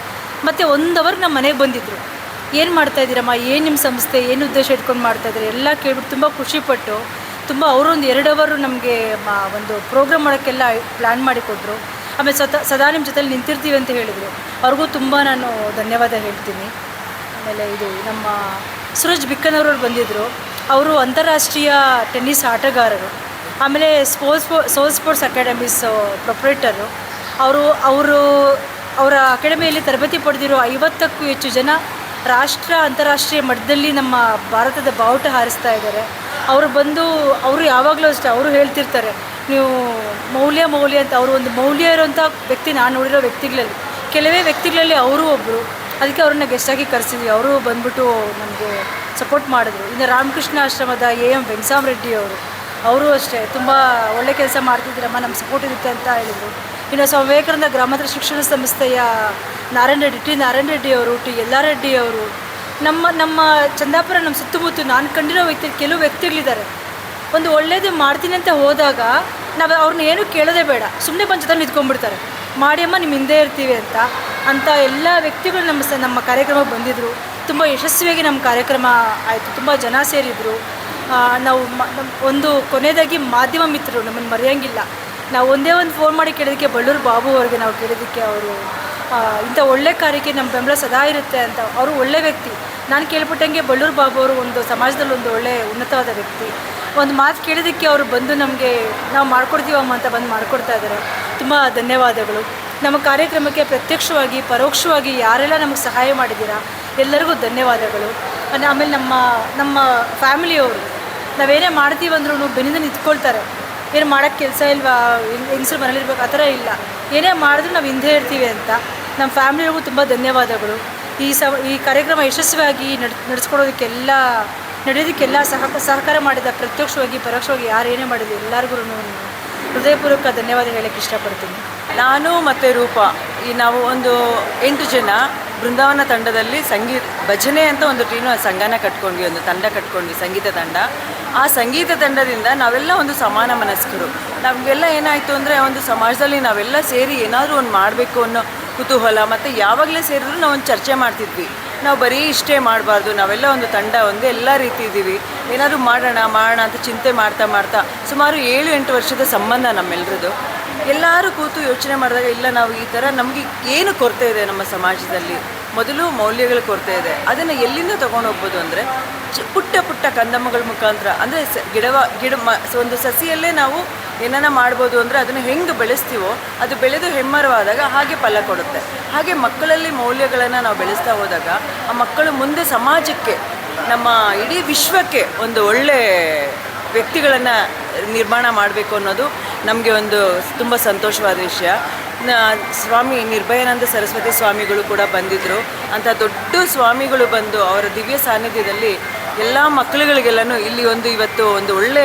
ಮತ್ತು 1 ಅವರ್ ನಮ್ಮ ಮನೆಗೆ ಬಂದಿದ್ದರು. ಏನು ಮಾಡ್ತಾಯಿದ್ದೀರಮ್ಮ, ಏನು ನಿಮ್ಮ ಸಂಸ್ಥೆ, ಏನು ಉದ್ದೇಶ ಇಟ್ಕೊಂಡು ಮಾಡ್ತಾಯಿದ್ದಾರೆ ಎಲ್ಲ ಕೇಳ್ಬಿಟ್ಟು ತುಂಬ ಖುಷಿಪಟ್ಟು ತುಂಬ ಅವರು ಒಂದು 2 ಅವರು ನಮಗೆ ಒಂದು ಪ್ರೋಗ್ರಾಮ್ ಮಾಡೋಕ್ಕೆಲ್ಲ ಪ್ಲ್ಯಾನ್ ಮಾಡಿಕೊಟ್ರು. ಆಮೇಲೆ ಸದಾ ನಿಮ್ಮ ಜೊತೆಲಿ ನಿಂತಿರ್ತೀವಿ ಅಂತ ಹೇಳಿದರು. ಅವ್ರಿಗೂ ತುಂಬ ನಾನು ಧನ್ಯವಾದ ಹೇಳ್ತೀನಿ. ಆಮೇಲೆ ಇದು ನಮ್ಮ ಸೂರಜ್ ಬಿಕ್ಕನವರು ಬಂದಿದ್ದರು. ಅವರು ಅಂತಾರಾಷ್ಟ್ರೀಯ ಟೆನ್ನಿಸ್ ಆಟಗಾರರು. ಆಮೇಲೆ ಸೋಲ್ ಸ್ಪೋರ್ಟ್ಸ್ ಅಕಾಡೆಮೀಸ್ ಪ್ರೊಪ್ರೈಟರು. ಅವರ ಅಕಾಡೆಮಿಯಲ್ಲಿ ತರಬೇತಿ ಪಡೆದಿರೋ 50ಕ್ಕೂ ಹೆಚ್ಚು ಜನ ಅಂತಾರಾಷ್ಟ್ರೀಯ ಮಟ್ಟದಲ್ಲಿ ನಮ್ಮ ಭಾರತದ ಬಾವುಟ ಹಾರಿಸ್ತಾ ಇದ್ದಾರೆ. ಅವರು ಯಾವಾಗಲೂ ಅಷ್ಟೇ ಅವರು ಹೇಳ್ತಿರ್ತಾರೆ, ನೀವು ಮೌಲ್ಯ ಅಂತ ಅವರು ಒಂದು ಮೌಲ್ಯ ಇರೋಂಥ ವ್ಯಕ್ತಿ ನಾನು ನೋಡಿರೋ ವ್ಯಕ್ತಿಗಳಲ್ಲಿ ಕೆಲವೇ ವ್ಯಕ್ತಿಗಳಲ್ಲಿ ಅವರು ಒಬ್ಬರು. ಅದಕ್ಕೆ ಅವ್ರನ್ನ ಗೆಸ್ಟಾಗಿ ಕರೆಸಿದ್ವಿ. ಅವರು ಬಂದ್ಬಿಟ್ಟು ನಮಗೆ ಸಪೋರ್ಟ್ ಮಾಡಿದ್ರು. ಇನ್ನು ರಾಮಕೃಷ್ಣ ಆಶ್ರಮದ AM ವೆಂಕಟರಾಮ ರೆಡ್ಡಿ ಅವರು ಅಷ್ಟೇ ತುಂಬ ಒಳ್ಳೆ ಕೆಲಸ ಮಾಡ್ತಿದ್ದೀರಮ್ಮ, ನಮ್ಮ ಸಪೋರ್ಟ್ ಇರುತ್ತೆ ಅಂತ ಹೇಳಿದರು. ಇನ್ನು ಸ್ವಾಮಿ ವಿವೇಕಾನಂದ ಗ್ರಾಮಾಂತರ ಶಿಕ್ಷಣ ಸಂಸ್ಥೆಯ ನಾರಾಯಣ ರೆಡ್ಡಿ ಅವರು, ಟಿ ಯಲ್ಲಾರೆಡ್ಡಿ ಅವರು, ನಮ್ಮ ಚಂದಾಪುರ, ನಮ್ಮ ಸುತ್ತಮುತ್ತ ನಾನು ಕಂಡಿರೋ ಕೆಲವು ವ್ಯಕ್ತಿಗಳಿದ್ದಾರೆ. ಒಂದು ಒಳ್ಳೇದು ಮಾಡ್ತೀನಿ ಅಂತ ಹೋದಾಗ ನಾವು ಅವ್ರನ್ನ ಏನೂ ಕೇಳೋದೇ ಬೇಡ, ಸುಮ್ಮನೆ ಬಂದು ಜೊತೆ ನಿಂತ್ಕೊಂಡ್ಬಿಡ್ತಾರೆ. ಮಾಡಿಯಮ್ಮ ನಿಮ್ಮ ಹಿಂದೆ ಇರ್ತೀವಿ ಅಂತ ಎಲ್ಲ ವ್ಯಕ್ತಿಗಳು ನಮ್ಮ ಕಾರ್ಯಕ್ರಮಕ್ಕೆ ಬಂದಿದ್ದರು. ತುಂಬ ಯಶಸ್ವಿಯಾಗಿ ನಮ್ಮ ಕಾರ್ಯಕ್ರಮ ಆಯಿತು. ತುಂಬ ಜನ ಸೇರಿದರು. ನಾವು ಒಂದು ಕೊನೆಯದಾಗಿ ಮಾಧ್ಯಮ ಮಿತ್ರರು ನಮ್ಮನ್ನು ಮರೆಯೋಂಗಿಲ್ಲ. ನಾವು ಒಂದೇ ಒಂದು ಫೋನ್ ಮಾಡಿ ಕೇಳೋದಕ್ಕೆ ಬಳ್ಳೂರು ಬಾಬು ಅವ್ರಿಗೆ ನಾವು ಕೇಳೋದಕ್ಕೆ ಅವರು ಇಂಥ ಒಳ್ಳೆ ಕಾರ್ಯಕ್ಕೆ ನಮ್ಮ ಬೆಂಬಲ ಸದಾ ಇರುತ್ತೆ ಅಂತ. ಅವರು ಒಳ್ಳೆ ವ್ಯಕ್ತಿ. ನಾನು ಕೇಳ್ಪಟ್ಟಂಗೆ ಬಳ್ಳೂರು ಬಾಬು ಅವರು ಒಂದು ಸಮಾಜದಲ್ಲಿ ಒಂದು ಒಳ್ಳೆ ಉನ್ನತವಾದ ವ್ಯಕ್ತಿ. ಒಂದು ಮಾತು ಕೇಳೋದಕ್ಕೆ ಅವರು ಬಂದು ನಮಗೆ ನಾವು ಮಾಡ್ಕೊಡ್ತೀವಮ್ಮ ಅಂತ ಬಂದು ಮಾಡಿಕೊಡ್ತಾ ಇದ್ದಾರೆ. ತುಂಬ ಧನ್ಯವಾದಗಳು. ನಮ್ಮ ಕಾರ್ಯಕ್ರಮಕ್ಕೆ ಪ್ರತ್ಯಕ್ಷವಾಗಿ ಪರೋಕ್ಷವಾಗಿ ಯಾರೆಲ್ಲ ನಮಗೆ ಸಹಾಯ ಮಾಡಿದ್ದೀರಾ ಎಲ್ಲರಿಗೂ ಧನ್ಯವಾದಗಳು. ಆಮೇಲೆ ನಮ್ಮ ಫ್ಯಾಮಿಲಿಯವರು ನಾವೇನೇ ಮಾಡ್ತೀವಂದ್ರೂ ಬೆನ್ನಿಂದ ನಿಂತ್ಕೊಳ್ತಾರೆ. ಏನು ಮಾಡೋಕ್ಕೆ ಕೆಲಸ ಇಲ್ವಾ, ಹೆಂಗಸರು ಮನೇಲಿರ್ಬೇಕು ಆ ಥರ ಇಲ್ಲ. ಏನೇ ಮಾಡಿದ್ರೂ ನಾವು ಹಿಂದೆ ಇರ್ತೀವಿ ಅಂತ. ನಮ್ಮ ಫ್ಯಾಮಿಲಿಯವ್ರಿಗೂ ತುಂಬ ಧನ್ಯವಾದಗಳು. ಈ ಕಾರ್ಯಕ್ರಮ ಯಶಸ್ವಿಯಾಗಿ ನಡೆಯೋದಕ್ಕೆಲ್ಲ ಸಹಕಾರ ಮಾಡಿದ ಪ್ರತ್ಯಕ್ಷವಾಗಿ ಪರೋಕ್ಷವಾಗಿ ಯಾರೇನೇ ಮಾಡಿದ್ರು ಎಲ್ಲರಿಗೂ ಹೃದಯಪೂರ್ವಕ ಧನ್ಯವಾದ ಹೇಳೋಕ್ಕೆ ಇಷ್ಟಪಡ್ತೀನಿ. ನಾನು ಮತ್ತು ರೂಪಾ ನಾವು ಒಂದು 8 ಜನ ಬೃಂದಾವನ ತಂಡದಲ್ಲಿ ಭಜನೆ ಅಂತ ಒಂದು ಸಂಘನ ಕಟ್ಕೊಂಡ್ವಿ, ಒಂದು ತಂಡ ಕಟ್ಕೊಂಡ್ವಿ, ಸಂಗೀತ ತಂಡ. ಆ ಸಂಗೀತ ತಂಡದಿಂದ ನಾವೆಲ್ಲ ಒಂದು ಸಮಾನ ಮನಸ್ಕರು. ನಮಗೆಲ್ಲ ಏನಾಯಿತು ಅಂದರೆ ಒಂದು ಸಮಾಜದಲ್ಲಿ ನಾವೆಲ್ಲ ಸೇರಿ ಏನಾದರೂ ಒಂದು ಮಾಡಬೇಕು ಅನ್ನೋ ಕುತೂಹಲ, ಮತ್ತು ಯಾವಾಗಲೇ ಸೇರಿದ್ರು ನಾವು ಒಂದು ಚರ್ಚೆ ಮಾಡ್ತಿದ್ವಿ. ನಾವು ಬರೀ ಇಷ್ಟೇ ಮಾಡಬಾರ್ದು, ನಾವೆಲ್ಲ ಒಂದು ತಂಡ ಒಂದೇ ಎಲ್ಲ ರೀತಿ ಇದ್ದೀವಿ, ಏನಾದರೂ ಮಾಡೋಣ ಅಂತ ಚಿಂತೆ ಮಾಡ್ತಾ ಸುಮಾರು 7-8 ವರ್ಷದ ಸಂಬಂಧ ನಮ್ಮೆಲ್ಲರದು. ಎಲ್ಲರೂ ಕೂತು ಯೋಚನೆ ಮಾಡಿದಾಗ ಇಲ್ಲ ನಾವು ಈ ಥರ ನಮಗೆ ಏನು ಕೊರತೆ ಇದೆ ನಮ್ಮ ಸಮಾಜದಲ್ಲಿ, ಮೊದಲು ಮೌಲ್ಯಗಳ ಕೊರತೆ ಇದೆ. ಅದನ್ನು ಎಲ್ಲಿಂದ ತೊಗೊಂಡು ಹೋಗ್ಬೋದು ಅಂದರೆ ಪುಟ್ಟ ಕಂದಮ್ಮಗಳ ಮುಖಾಂತರ. ಅಂದರೆ ಒಂದು ಸಸಿಯಲ್ಲೇ ನಾವು ಏನನ್ನ ಮಾಡ್ಬೋದು ಅಂದರೆ ಅದನ್ನು ಹೆಂಗೆ ಬೆಳೆಸ್ತೀವೋ ಅದು ಬೆಳೆದು ಹೆಮ್ಮರವಾದಾಗ ಹಾಗೆ ಫಲ ಕೊಡುತ್ತೆ. ಹಾಗೆ ಮಕ್ಕಳಲ್ಲಿ ಮೌಲ್ಯಗಳನ್ನು ನಾವು ಬೆಳೆಸ್ತಾ ಹೋದಾಗ ಆ ಮಕ್ಕಳು ಮುಂದೆ ಸಮಾಜಕ್ಕೆ, ನಮ್ಮ ಇಡೀ ವಿಶ್ವಕ್ಕೆ ಒಂದು ಒಳ್ಳೆ ವ್ಯಕ್ತಿಗಳನ್ನು ನಿರ್ಮಾಣ ಮಾಡಬೇಕು ಅನ್ನೋದು ನಮಗೆ ಒಂದು ತುಂಬ ಸಂತೋಷವಾದ ವಿಷಯ. ಸ್ವಾಮಿ ನಿರ್ಭಯಾನಂದ ಸರಸ್ವತಿ ಸ್ವಾಮಿಗಳು ಕೂಡ ಬಂದಿದ್ದರು. ಅಂಥ ದೊಡ್ಡ ಸ್ವಾಮಿಗಳು ಬಂದು ಅವರ ದಿವ್ಯ ಸಾನ್ನಿಧ್ಯದಲ್ಲಿ ಎಲ್ಲ ಮಕ್ಕಳುಗಳಿಗೆಲ್ಲನೂ ಇಲ್ಲಿ ಇವತ್ತು ಒಂದು ಒಳ್ಳೆ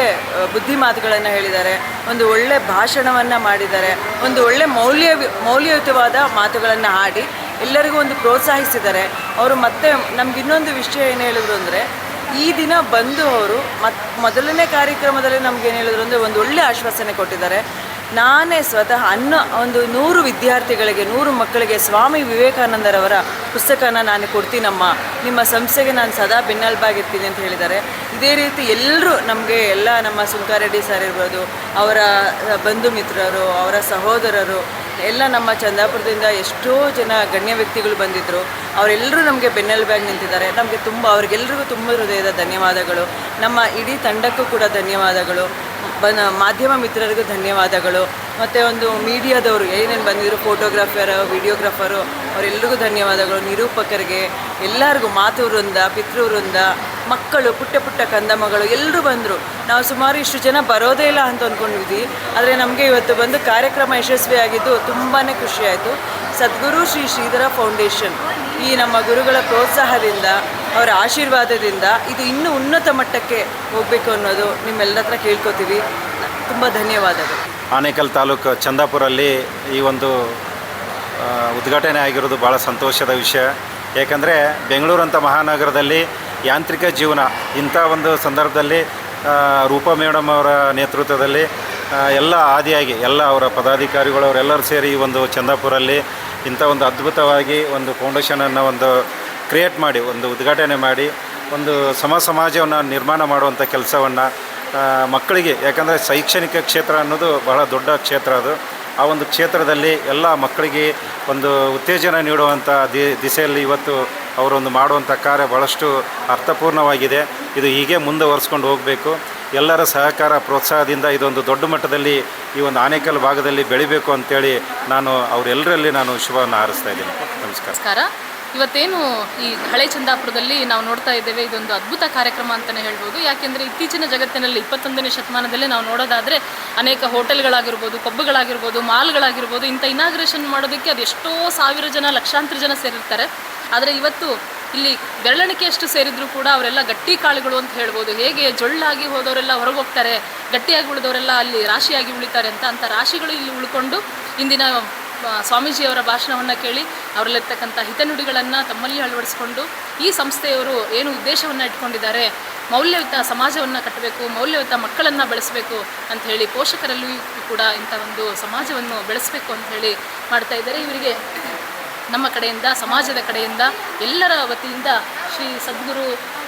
ಬುದ್ಧಿ ಮಾತುಗಳನ್ನು ಹೇಳಿದ್ದಾರೆ, ಒಂದು ಒಳ್ಳೆ ಭಾಷಣವನ್ನು ಮಾಡಿದ್ದಾರೆ, ಒಂದು ಒಳ್ಳೆ ಮೌಲ್ಯಯುತವಾದ ಮಾತುಗಳನ್ನು ಹಾಡಿ ಎಲ್ಲರಿಗೂ ಒಂದು ಪ್ರೋತ್ಸಾಹಿಸಿದ್ದಾರೆ ಅವರು. ಮತ್ತೆ ನಮ್ಗೆ ಇನ್ನೊಂದು ವಿಷಯ ಏನು ಹೇಳಿದ್ರು ಅಂದರೆ ಈ ದಿನ ಬಂದು ಅವರು ಮೊದಲನೇ ಕಾರ್ಯಕ್ರಮದಲ್ಲಿ ನಮಗೇನು ಹೇಳಿದ್ರು ಅಂದರೆ ಒಂದು ಒಳ್ಳೆ ಆಶ್ವಾಸನೆ ಕೊಟ್ಟಿದ್ದಾರೆ. ನಾನೇ ಸ್ವತಃ ಒಂದು 100 ವಿದ್ಯಾರ್ಥಿಗಳಿಗೆ 100 ಮಕ್ಕಳಿಗೆ ಸ್ವಾಮಿ ವಿವೇಕಾನಂದರವರ ಪುಸ್ತಕನ ನಾನು ಕೊಡ್ತೀನಮ್ಮ, ನಿಮ್ಮ ಸಂಸ್ಥೆಗೆ ನಾನು ಸದಾ ಬೆನ್ನೆಲುಬಾಗಿರ್ತೀನಿ ಅಂತ ಹೇಳಿದ್ದಾರೆ. ಇದೇ ರೀತಿ ಎಲ್ಲರೂ ನಮಗೆ ಎಲ್ಲ ನಮ್ಮ ಸುಂಕಾರೆಡ್ಡಿ ಸರ್ ಇರ್ಬೋದು, ಅವರ ಬಂಧು ಮಿತ್ರರು, ಅವರ ಸಹೋದರರು ಎಲ್ಲ ನಮ್ಮ ಚಂದಾಪುರದಿಂದ ಎಷ್ಟೋ ಜನ ಗಣ್ಯ ವ್ಯಕ್ತಿಗಳು ಬಂದಿದ್ದರು. ಅವರೆಲ್ಲರೂ ನಮಗೆ ಬೆನ್ನೆಲುಬಾಗಿ ನಿಂತಿದ್ದಾರೆ. ನಮಗೆ ಅವರಿಗೆಲ್ಲರಿಗೂ ತುಂಬ ಹೃದಯದ ಧನ್ಯವಾದಗಳು. ನಮ್ಮ ಇಡೀ ತಂಡಕ್ಕೂ ಕೂಡ ಧನ್ಯವಾದಗಳು. ಮಾಧ್ಯಮ ಮಿತ್ರರಿಗೂ ಧನ್ಯವಾದಗಳು. ಮತ್ತು ಒಂದು ಮೀಡಿಯಾದವರು ಏನೇನು ಬಂದಿದ್ರು, ಫೋಟೋಗ್ರಾಫರು, ವಿಡಿಯೋಗ್ರಾಫರು, ಅವರೆಲ್ಲರಿಗೂ ಧನ್ಯವಾದಗಳು. ನಿರೂಪಕರಿಗೆ ಎಲ್ಲರಿಗೂ, ಮಾತು ವೃಂದ, ಪಿತೃ ವೃಂದ, ಮಕ್ಕಳು, ಪುಟ್ಟ ಕಂದಮ್ಮಗಳು ಎಲ್ಲರೂ ಬಂದರು. ನಾವು ಸುಮಾರು ಇಷ್ಟು ಜನ ಬರೋದೇ ಇಲ್ಲ ಅಂತ ಅಂದ್ಕೊಂಡಿದ್ವಿ. ಆದರೆ ನಮಗೆ ಇವತ್ತು ಬಂದು ಕಾರ್ಯಕ್ರಮ ಯಶಸ್ವಿಯಾಗಿದ್ದು ತುಂಬಾ ಖುಷಿಯಾಯಿತು. ಸದ್ಗುರು ಶ್ರೀ ಶ್ರೀಧರ ಫೌಂಡೇಶನ್ ಈ ನಮ್ಮ ಗುರುಗಳ ಪ್ರೋತ್ಸಾಹದಿಂದ, ಅವರ ಆಶೀರ್ವಾದದಿಂದ ಇದು ಇನ್ನೂ ಉನ್ನತ ಮಟ್ಟಕ್ಕೆ ಹೋಗಬೇಕು ಅನ್ನೋದು ನಿಮ್ಮೆಲ್ಲರ ಹತ್ರ ಕೇಳ್ಕೊತೀವಿ. ತುಂಬ ಧನ್ಯವಾದಗಳು. ಆನೇಕಲ್ ತಾಲೂಕು ಚಂದಾಪುರಲ್ಲಿ ಈ ಒಂದು ಉದ್ಘಾಟನೆ ಆಗಿರೋದು ಭಾಳ ಸಂತೋಷದ ವಿಷಯ. ಏಕೆಂದರೆ ಬೆಂಗಳೂರಂಥ ಮಹಾನಗರದಲ್ಲಿ ಯಾಂತ್ರಿಕ ಜೀವನ, ಇಂಥ ಒಂದು ಸಂದರ್ಭದಲ್ಲಿ ರೂಪಾ ಮೇಡಮ್ ಅವರ ನೇತೃತ್ವದಲ್ಲಿ ಎಲ್ಲ ಆದಿಯಾಗಿ ಎಲ್ಲ ಅವರ ಪದಾಧಿಕಾರಿಗಳು ಅವರೆಲ್ಲರೂ ಸೇರಿ ಈ ಒಂದು ಚಂದಾಪುರಲ್ಲಿ ಇಂಥ ಒಂದು ಅದ್ಭುತವಾಗಿ ಒಂದು ಫೌಂಡೇಶನನ್ನು ಒಂದು ಕ್ರಿಯೇಟ್ ಮಾಡಿ, ಒಂದು ಉದ್ಘಾಟನೆ ಮಾಡಿ, ಒಂದು ಸಮಾಜವನ್ನು ನಿರ್ಮಾಣ ಮಾಡುವಂಥ ಕೆಲಸವನ್ನು ಮಕ್ಕಳಿಗೆ, ಯಾಕಂದರೆ ಶೈಕ್ಷಣಿಕ ಕ್ಷೇತ್ರ ಅನ್ನೋದು ಬಹಳ ದೊಡ್ಡ ಕ್ಷೇತ್ರ ಅದು. ಆ ಒಂದು ಕ್ಷೇತ್ರದಲ್ಲಿ ಎಲ್ಲ ಮಕ್ಕಳಿಗೆ ಒಂದು ಉತ್ತೇಜನ ನೀಡುವಂಥ ದಿಸೆಯಲ್ಲಿ ಇವತ್ತು ಅವರೊಂದು ಮಾಡುವಂಥ ಕಾರ್ಯ ಭಾಳಷ್ಟು ಅರ್ಥಪೂರ್ಣವಾಗಿದೆ. ಇದು ಹೀಗೆ ಮುಂದುವರಿಸ್ಕೊಂಡು ಹೋಗಬೇಕು. ಎಲ್ಲರ ಸಹಕಾರ ಪ್ರೋತ್ಸಾಹದಿಂದ ಇದೊಂದು ದೊಡ್ಡ ಮಟ್ಟದಲ್ಲಿ ಈ ಒಂದು ಆನೇಕಲ್ ಭಾಗದಲ್ಲಿ ಬೆಳಿಬೇಕು ಅಂತೇಳಿ ನಾನು ಅವರೆಲ್ಲರಲ್ಲಿ ನಾನು ಶುಭವನ್ನು ಹಾರೈಸ್ತಾ ಇದ್ದೀನಿ. ನಮಸ್ಕಾರ. ಇವತ್ತೇನು ಈ ಹಳೆ ಚಂದಾಪುರದಲ್ಲಿ ನಾವು ನೋಡ್ತಾ ಇದ್ದೇವೆ, ಇದೊಂದು ಅದ್ಭುತ ಕಾರ್ಯಕ್ರಮ ಅಂತಲೇ ಹೇಳ್ಬೋದು. ಯಾಕೆಂದರೆ ಇತ್ತೀಚಿನ ಜಗತ್ತಿನಲ್ಲಿ 21ನೇ ಶತಮಾನದಲ್ಲಿ ನಾವು ನೋಡೋದಾದರೆ ಅನೇಕ ಹೋಟೆಲ್ಗಳಾಗಿರ್ಬೋದು, ಪಬ್ಗಳಾಗಿರ್ಬೋದು, ಮಾಲ್ಗಳಾಗಿರ್ಬೋದು, ಇಂಥ ಇನಾಗ್ರೇಷನ್ ಮಾಡೋದಕ್ಕೆ ಅದೆಷ್ಟೋ ಸಾವಿರ ಜನ, ಲಕ್ಷಾಂತರ ಜನ ಸೇರಿರ್ತಾರೆ. ಆದರೆ ಇವತ್ತು ಇಲ್ಲಿ ಬೆರಳೆಣಿಕೆಯಷ್ಟು ಸೇರಿದರೂ ಕೂಡ ಅವರೆಲ್ಲ ಗಟ್ಟಿ ಕಾಳುಗಳು ಅಂತ ಹೇಳ್ಬೋದು. ಹೇಗೆ ಜೊಳ್ಳಾಗಿ ಹೋದವರೆಲ್ಲ ಹೊರಗೆ ಹೋಗ್ತಾರೆ, ಗಟ್ಟಿಯಾಗಿ ಉಳಿದವರೆಲ್ಲ ಅಲ್ಲಿ ರಾಶಿಯಾಗಿ ಉಳಿತಾರೆ ಅಂಥ ರಾಶಿಗಳು ಇಲ್ಲಿ ಉಳ್ಕೊಂಡು ಇಂದಿನ ಸ್ವಾಮೀಜಿಯವರ ಭಾಷಣವನ್ನು ಕೇಳಿ ಅವರಲ್ಲಿರ್ತಕ್ಕಂಥ ಹಿತನುಡಿಗಳನ್ನು ತಮ್ಮಲ್ಲಿ ಅಳವಡಿಸ್ಕೊಂಡು ಈ ಸಂಸ್ಥೆಯವರು ಏನು ಉದ್ದೇಶವನ್ನು ಇಟ್ಕೊಂಡಿದ್ದಾರೆ, ಮೌಲ್ಯಯುತ ಸಮಾಜವನ್ನು ಕಟ್ಟಬೇಕು, ಮೌಲ್ಯಯುತ ಮಕ್ಕಳನ್ನು ಬೆಳೆಸಬೇಕು ಅಂತ ಹೇಳಿ, ಪೋಷಕರಲ್ಲೂ ಕೂಡ ಇಂಥ ಒಂದು ಸಮಾಜವನ್ನು ಬೆಳೆಸಬೇಕು ಅಂತ ಹೇಳಿ ಮಾಡ್ತಾ ಇದ್ದಾರೆ. ಇವರಿಗೆ ನಮ್ಮ ಕಡೆಯಿಂದ, ಸಮಾಜದ ಕಡೆಯಿಂದ, ಎಲ್ಲರ ವತಿಯಿಂದ ಶ್ರೀ ಸದ್ಗುರು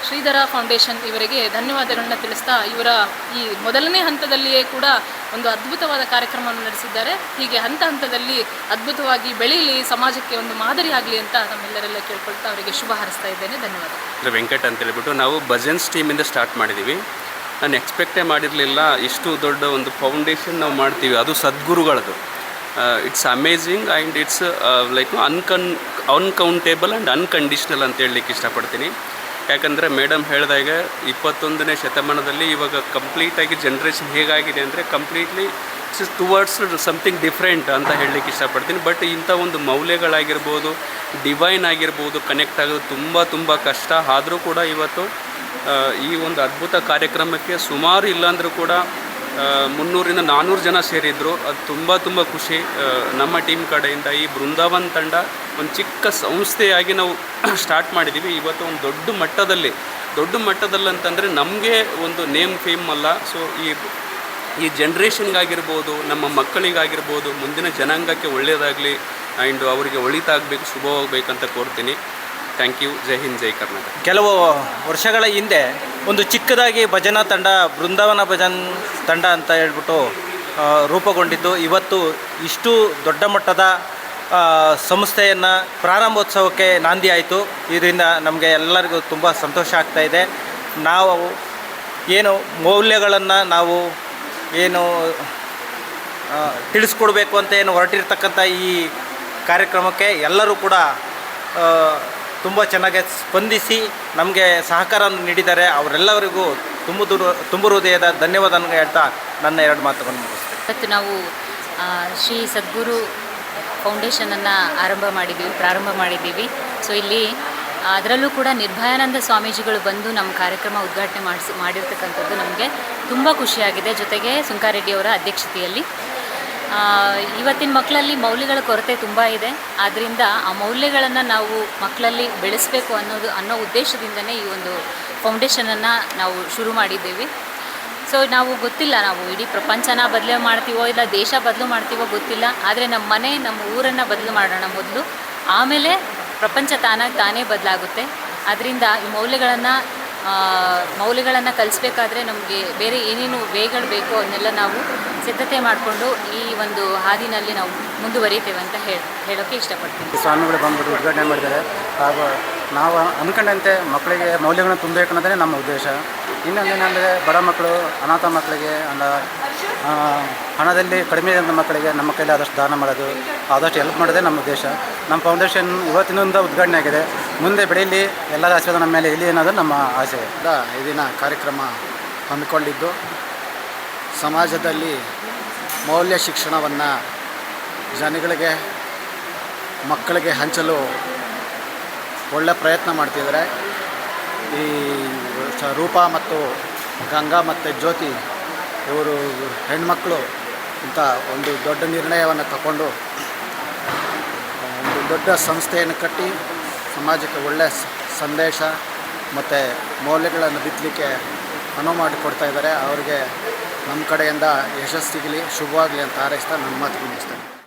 ಶ್ರೀಧರ ಫೌಂಡೇಶನ್ ಇವರಿಗೆ ಧನ್ಯವಾದಗಳನ್ನ ತಿಳಿಸ್ತಾ, ಇವರ ಈ ಮೊದಲನೇ ಹಂತದಲ್ಲಿಯೇ ಕೂಡ ಒಂದು ಅದ್ಭುತವಾದ ಕಾರ್ಯಕ್ರಮವನ್ನು ನಡೆಸಿದ್ದಾರೆ. ಹೀಗೆ ಹಂತ ಹಂತದಲ್ಲಿ ಅದ್ಭುತವಾಗಿ ಬೆಳೀಲಿ, ಸಮಾಜಕ್ಕೆ ಒಂದು ಮಾದರಿ ಆಗಲಿ ಅಂತ ನಮ್ಮೆಲ್ಲರೆಲ್ಲ ಕೇಳ್ಕೊಳ್ತಾ ಅವರಿಗೆ ಶುಭ ಹಾರೈಸ್ತಾ ಇದ್ದೇನೆ. ಧನ್ಯವಾದ. ವೆಂಕಟ್ ಅಂತ ಹೇಳ್ಬಿಟ್ಟು ನಾವು ಭಜನ್ಸ್ ಟೀಮಿಂದ ಸ್ಟಾರ್ಟ್ ಮಾಡಿದ್ದೀವಿ. ನಾನು ಎಕ್ಸ್ಪೆಕ್ಟೇ ಮಾಡಿರಲಿಲ್ಲ ಇಷ್ಟು ದೊಡ್ಡ ಒಂದು ಫೌಂಡೇಶನ್ ನಾವು ಮಾಡ್ತೀವಿ, ಅದು ಸದ್ಗುರುಗಳದು. It's amazing and it's like uncountable and unconditional ಅಂತ ಹೇಳಲಿಕ್ಕೆ ಇಷ್ಟಪಡ್ತೀನಿ. ಯಾಕಂದರೆ ಮೇಡಮ್ ಹೇಳಿದಾಗ 21ನೇ ಶತಮಾನದಲ್ಲಿ ಇವಾಗ ಕಂಪ್ಲೀಟಾಗಿ ಜನ್ರೇಷನ್ ಹೇಗಾಗಿದೆ ಅಂದರೆ completely it's towards something different ಅಂತ ಹೇಳಲಿಕ್ಕೆ ಇಷ್ಟಪಡ್ತೀನಿ. ಬಟ್ ಇಂಥ ಒಂದು ಮೌಲ್ಯಗಳಾಗಿರ್ಬೋದು, ಡಿವೈನ್ ಆಗಿರ್ಬೋದು, ಕನೆಕ್ಟ್ ಆಗೋದು ತುಂಬ ಕಷ್ಟ. ಆದರೂ ಕೂಡ ಇವತ್ತು ಈ ಒಂದು ಅದ್ಭುತ ಕಾರ್ಯಕ್ರಮಕ್ಕೆ ಸುಮಾರು ಇಲ್ಲಾಂದರೂ ಕೂಡ 300-400 ಜನ ಸೇರಿದ್ರು. ಅದು ತುಂಬ ಖುಷಿ. ನಮ್ಮ ಟೀಮ್ ಕಡೆಯಿಂದ ಈ ಬೃಂದಾವನ್ ತಂಡ ಒಂದು ಚಿಕ್ಕ ಸಂಸ್ಥೆಯಾಗಿ ನಾವು ಸ್ಟಾರ್ಟ್ ಮಾಡಿದ್ದೀವಿ. ಇವತ್ತು ಒಂದು ದೊಡ್ಡ ಮಟ್ಟದಲ್ಲಿ ಅಂತಂದರೆ ನಮಗೆ ಒಂದು ನೇಮ್ ಫೇಮ್ ಅಲ್ಲ. ಸೊ ಈ ಜನ್ರೇಷನ್ಗಾಗಿರ್ಬೋದು, ನಮ್ಮ ಮಕ್ಕಳಿಗಾಗಿರ್ಬೋದು, ಮುಂದಿನ ಜನಾಂಗಕ್ಕೆ ಒಳ್ಳೆಯದಾಗಲಿ ಆ್ಯಂಡ್ ಅವರಿಗೆ ಒಳಿತಾಗಬೇಕು, ಶುಭವಾಗಬೇಕಂತ ಕೋರ್ತೀನಿ. Thank you. ಜೈ ಹಿಂದ್, ಜೈ ಕರ್ನಾಟಕ. ಕೆಲವು ವರ್ಷಗಳ ಹಿಂದೆ ಒಂದು ಚಿಕ್ಕದಾಗಿ ಭಜನಾ ತಂಡ, ಬೃಂದಾವನ ಭಜನ್ ತಂಡ ಅಂತ ಹೇಳ್ಬಿಟ್ಟು ರೂಪುಗೊಂಡಿದ್ದು, ಇವತ್ತು ಇಷ್ಟು ದೊಡ್ಡ ಮಟ್ಟದ ಸಂಸ್ಥೆಯನ್ನು ಪ್ರಾರಂಭೋತ್ಸವಕ್ಕೆ ನಾಂದಿ ಆಯಿತು. ಇದರಿಂದ ನಮಗೆ ಎಲ್ಲರಿಗೂ ತುಂಬ ಸಂತೋಷ ಆಗ್ತಾಯಿದೆ. ನಾವು ಏನು ಮೌಲ್ಯಗಳನ್ನು ನಾವು ಏನು ತಿಳಿಸ್ಕೊಡ್ಬೇಕು ಅಂತ ಏನು ಹೊರಟಿರ್ತಕ್ಕಂಥ ಈ ಕಾರ್ಯಕ್ರಮಕ್ಕೆ ಎಲ್ಲರೂ ಕೂಡ ತುಂಬ ಚೆನ್ನಾಗಿ ಸ್ಪಂದಿಸಿ ನಮಗೆ ಸಹಕಾರವನ್ನು ನೀಡಿದ್ದಾರೆ. ಅವರೆಲ್ಲರಿಗೂ ತುಂಬ ಹೃದಯದ ಧನ್ಯವಾದವನ್ನು ಹೇಳ್ತಾ ನನ್ನ 2 ಮಾತುಗಳನ್ನು ಮುಗಿಸ್ತೇನೆ. ಇವತ್ತು ನಾವು ಶ್ರೀ ಸದ್ಗುರು ಫೌಂಡೇಶನನ್ನು ಪ್ರಾರಂಭ ಮಾಡಿದ್ದೀವಿ. ಸೊ ಇಲ್ಲಿ ಅದರಲ್ಲೂ ಕೂಡ ನಿರ್ಭಯಾನಂದ ಸ್ವಾಮೀಜಿಗಳು ಬಂದು ನಮ್ಮ ಕಾರ್ಯಕ್ರಮ ಉದ್ಘಾಟನೆ ಮಾಡಿರ್ತಕ್ಕಂಥದ್ದು ನಮಗೆ ತುಂಬ ಖುಷಿಯಾಗಿದೆ. ಜೊತೆಗೆ ಸುಂಕಾರೆಡ್ಡಿಯವರ ಅಧ್ಯಕ್ಷತೆಯಲ್ಲಿ ಇವತ್ತಿನ ಮಕ್ಕಳಲ್ಲಿ ಮೌಲ್ಯಗಳ ಕೊರತೆ ತುಂಬ ಇದೆ. ಆದ್ದರಿಂದ ಆ ಮೌಲ್ಯಗಳನ್ನು ನಾವು ಮಕ್ಕಳಲ್ಲಿ ಬೆಳೆಸಬೇಕು ಅನ್ನೋ ಉದ್ದೇಶದಿಂದನೇ ಈ ಒಂದು ಫೌಂಡೇಶನನ್ನು ನಾವು ಶುರು ಮಾಡಿದ್ದೀವಿ. ಸೊ ನಾವು ಗೊತ್ತಿಲ್ಲ, ನಾವು ಇಡೀ ಪ್ರಪಂಚನ ಬದಲು ಮಾಡ್ತೀವೋ ಇಲ್ಲ ದೇಶ ಬದಲು ಮಾಡ್ತೀವೋ ಗೊತ್ತಿಲ್ಲ. ಆದರೆ ನಮ್ಮ ಮನೆ, ನಮ್ಮ ಊರನ್ನು ಬದಲು ಮಾಡೋಣ ಮೊದಲು, ಆಮೇಲೆ ಪ್ರಪಂಚ ತಾನೇ ಬದಲಾಗುತ್ತೆ. ಅದರಿಂದ ಈ ಮೌಲ್ಯಗಳನ್ನು ಕಲಿಸ್ಬೇಕಾದ್ರೆ ನಮಗೆ ಬೇರೆ ಏನೇನು ವೇಗಳು ಬೇಕೋ ಅದನ್ನೆಲ್ಲ ನಾವು ಸಿದ್ಧತೆ ಮಾಡಿಕೊಂಡು ಈ ಒಂದು ಹಾದಿನಲ್ಲಿ ನಾವು ಮುಂದುವರಿತೇವೆ ಅಂತ ಹೇಳೋಕ್ಕೆ ಇಷ್ಟಪಡ್ತೀನಿ. ಸ್ವಾಮಿಗಳು ಬಂದ್ಬಿಟ್ಟು ಉದ್ಘಾಟನೆ ಮಾಡಿದ್ದಾರೆ. ಹಾಗೂ ನಾವು ಅಂದ್ಕೊಂಡಂತೆ ಮಕ್ಕಳಿಗೆ ಮೌಲ್ಯಗಳನ್ನು ತುಂಬಬೇಕು ಅನ್ನೋದೇ ನಮ್ಮ ಉದ್ದೇಶ. ಇನ್ನೊಂದೇನೆಂದರೆ ಬಡ ಮಕ್ಕಳು, ಅನಾಥ ಮಕ್ಕಳಿಗೆ ಹಣದಲ್ಲಿ ಕಡಿಮೆ ಇದ್ದ ಮಕ್ಕಳಿಗೆ ನಮ್ಮ ಕೈಲಿ ಆದಷ್ಟು ದಾನ ಮಾಡೋದು, ಆದಷ್ಟು ಹೆಲ್ಪ್ ಮಾಡೋದೇ ನಮ್ಮ ಉದ್ದೇಶ. ನಮ್ಮ ಫೌಂಡೇಶನ್ ಇವತ್ತಿನಿಂದ ಉದ್ಘಾಟನೆ ಆಗಿದೆ. ಮುಂದೆ ಬೆಳೀಲಿ, ಎಲ್ಲರ ಆಶೀರ್ವಾದ ನಮ್ಮ ಮೇಲೆ ಇರಲಿ ಅನ್ನೋದು ನಮ್ಮ ಆಸೆ. ಈ ದಿನ ಕಾರ್ಯಕ್ರಮ ಹಮ್ಮಿಕೊಂಡಿದ್ದು ಸಮಾಜದಲ್ಲಿ ಮೌಲ್ಯ ಶಿಕ್ಷಣವನ್ನು ಜನಗಳಿಗೆ, ಮಕ್ಕಳಿಗೆ ಹಂಚಲು ಒಳ್ಳೆಯ ಪ್ರಯತ್ನ ಮಾಡ್ತಿದ್ದಾರೆ. ಈ ರೂಪಾ ಮತ್ತು ಗಂಗಾ ಮತ್ತು ಜ್ಯೋತಿ ಇವರು ಹೆಣ್ಮಕ್ಳು ಇಂಥ ಒಂದು ದೊಡ್ಡ ನಿರ್ಣಯವನ್ನು ತಗೊಂಡು ಒಂದು ದೊಡ್ಡ ಸಂಸ್ಥೆಯನ್ನು ಕಟ್ಟಿ ಸಮಾಜಕ್ಕೆ ಒಳ್ಳೆಯ ಸಂದೇಶ ಮತ್ತು ಮೌಲ್ಯಗಳನ್ನು ಬಿತ್ತಲಿಕ್ಕೆ ಅನುವು ಮಾಡಿಕೊಡ್ತಾ ಇದ್ದಾರೆ. ಅವರಿಗೆ ನಮ್ಮ ಕಡೆಯಿಂದ ಯಶಸ್ಸಿಗಲಿ, ಶುಭವಾಗಲಿ ಅಂತ ಹಾರೈಸ್ತಾ ನನ್ನ ಮಾತು ಮುಗಿಸ್ತೇನೆ.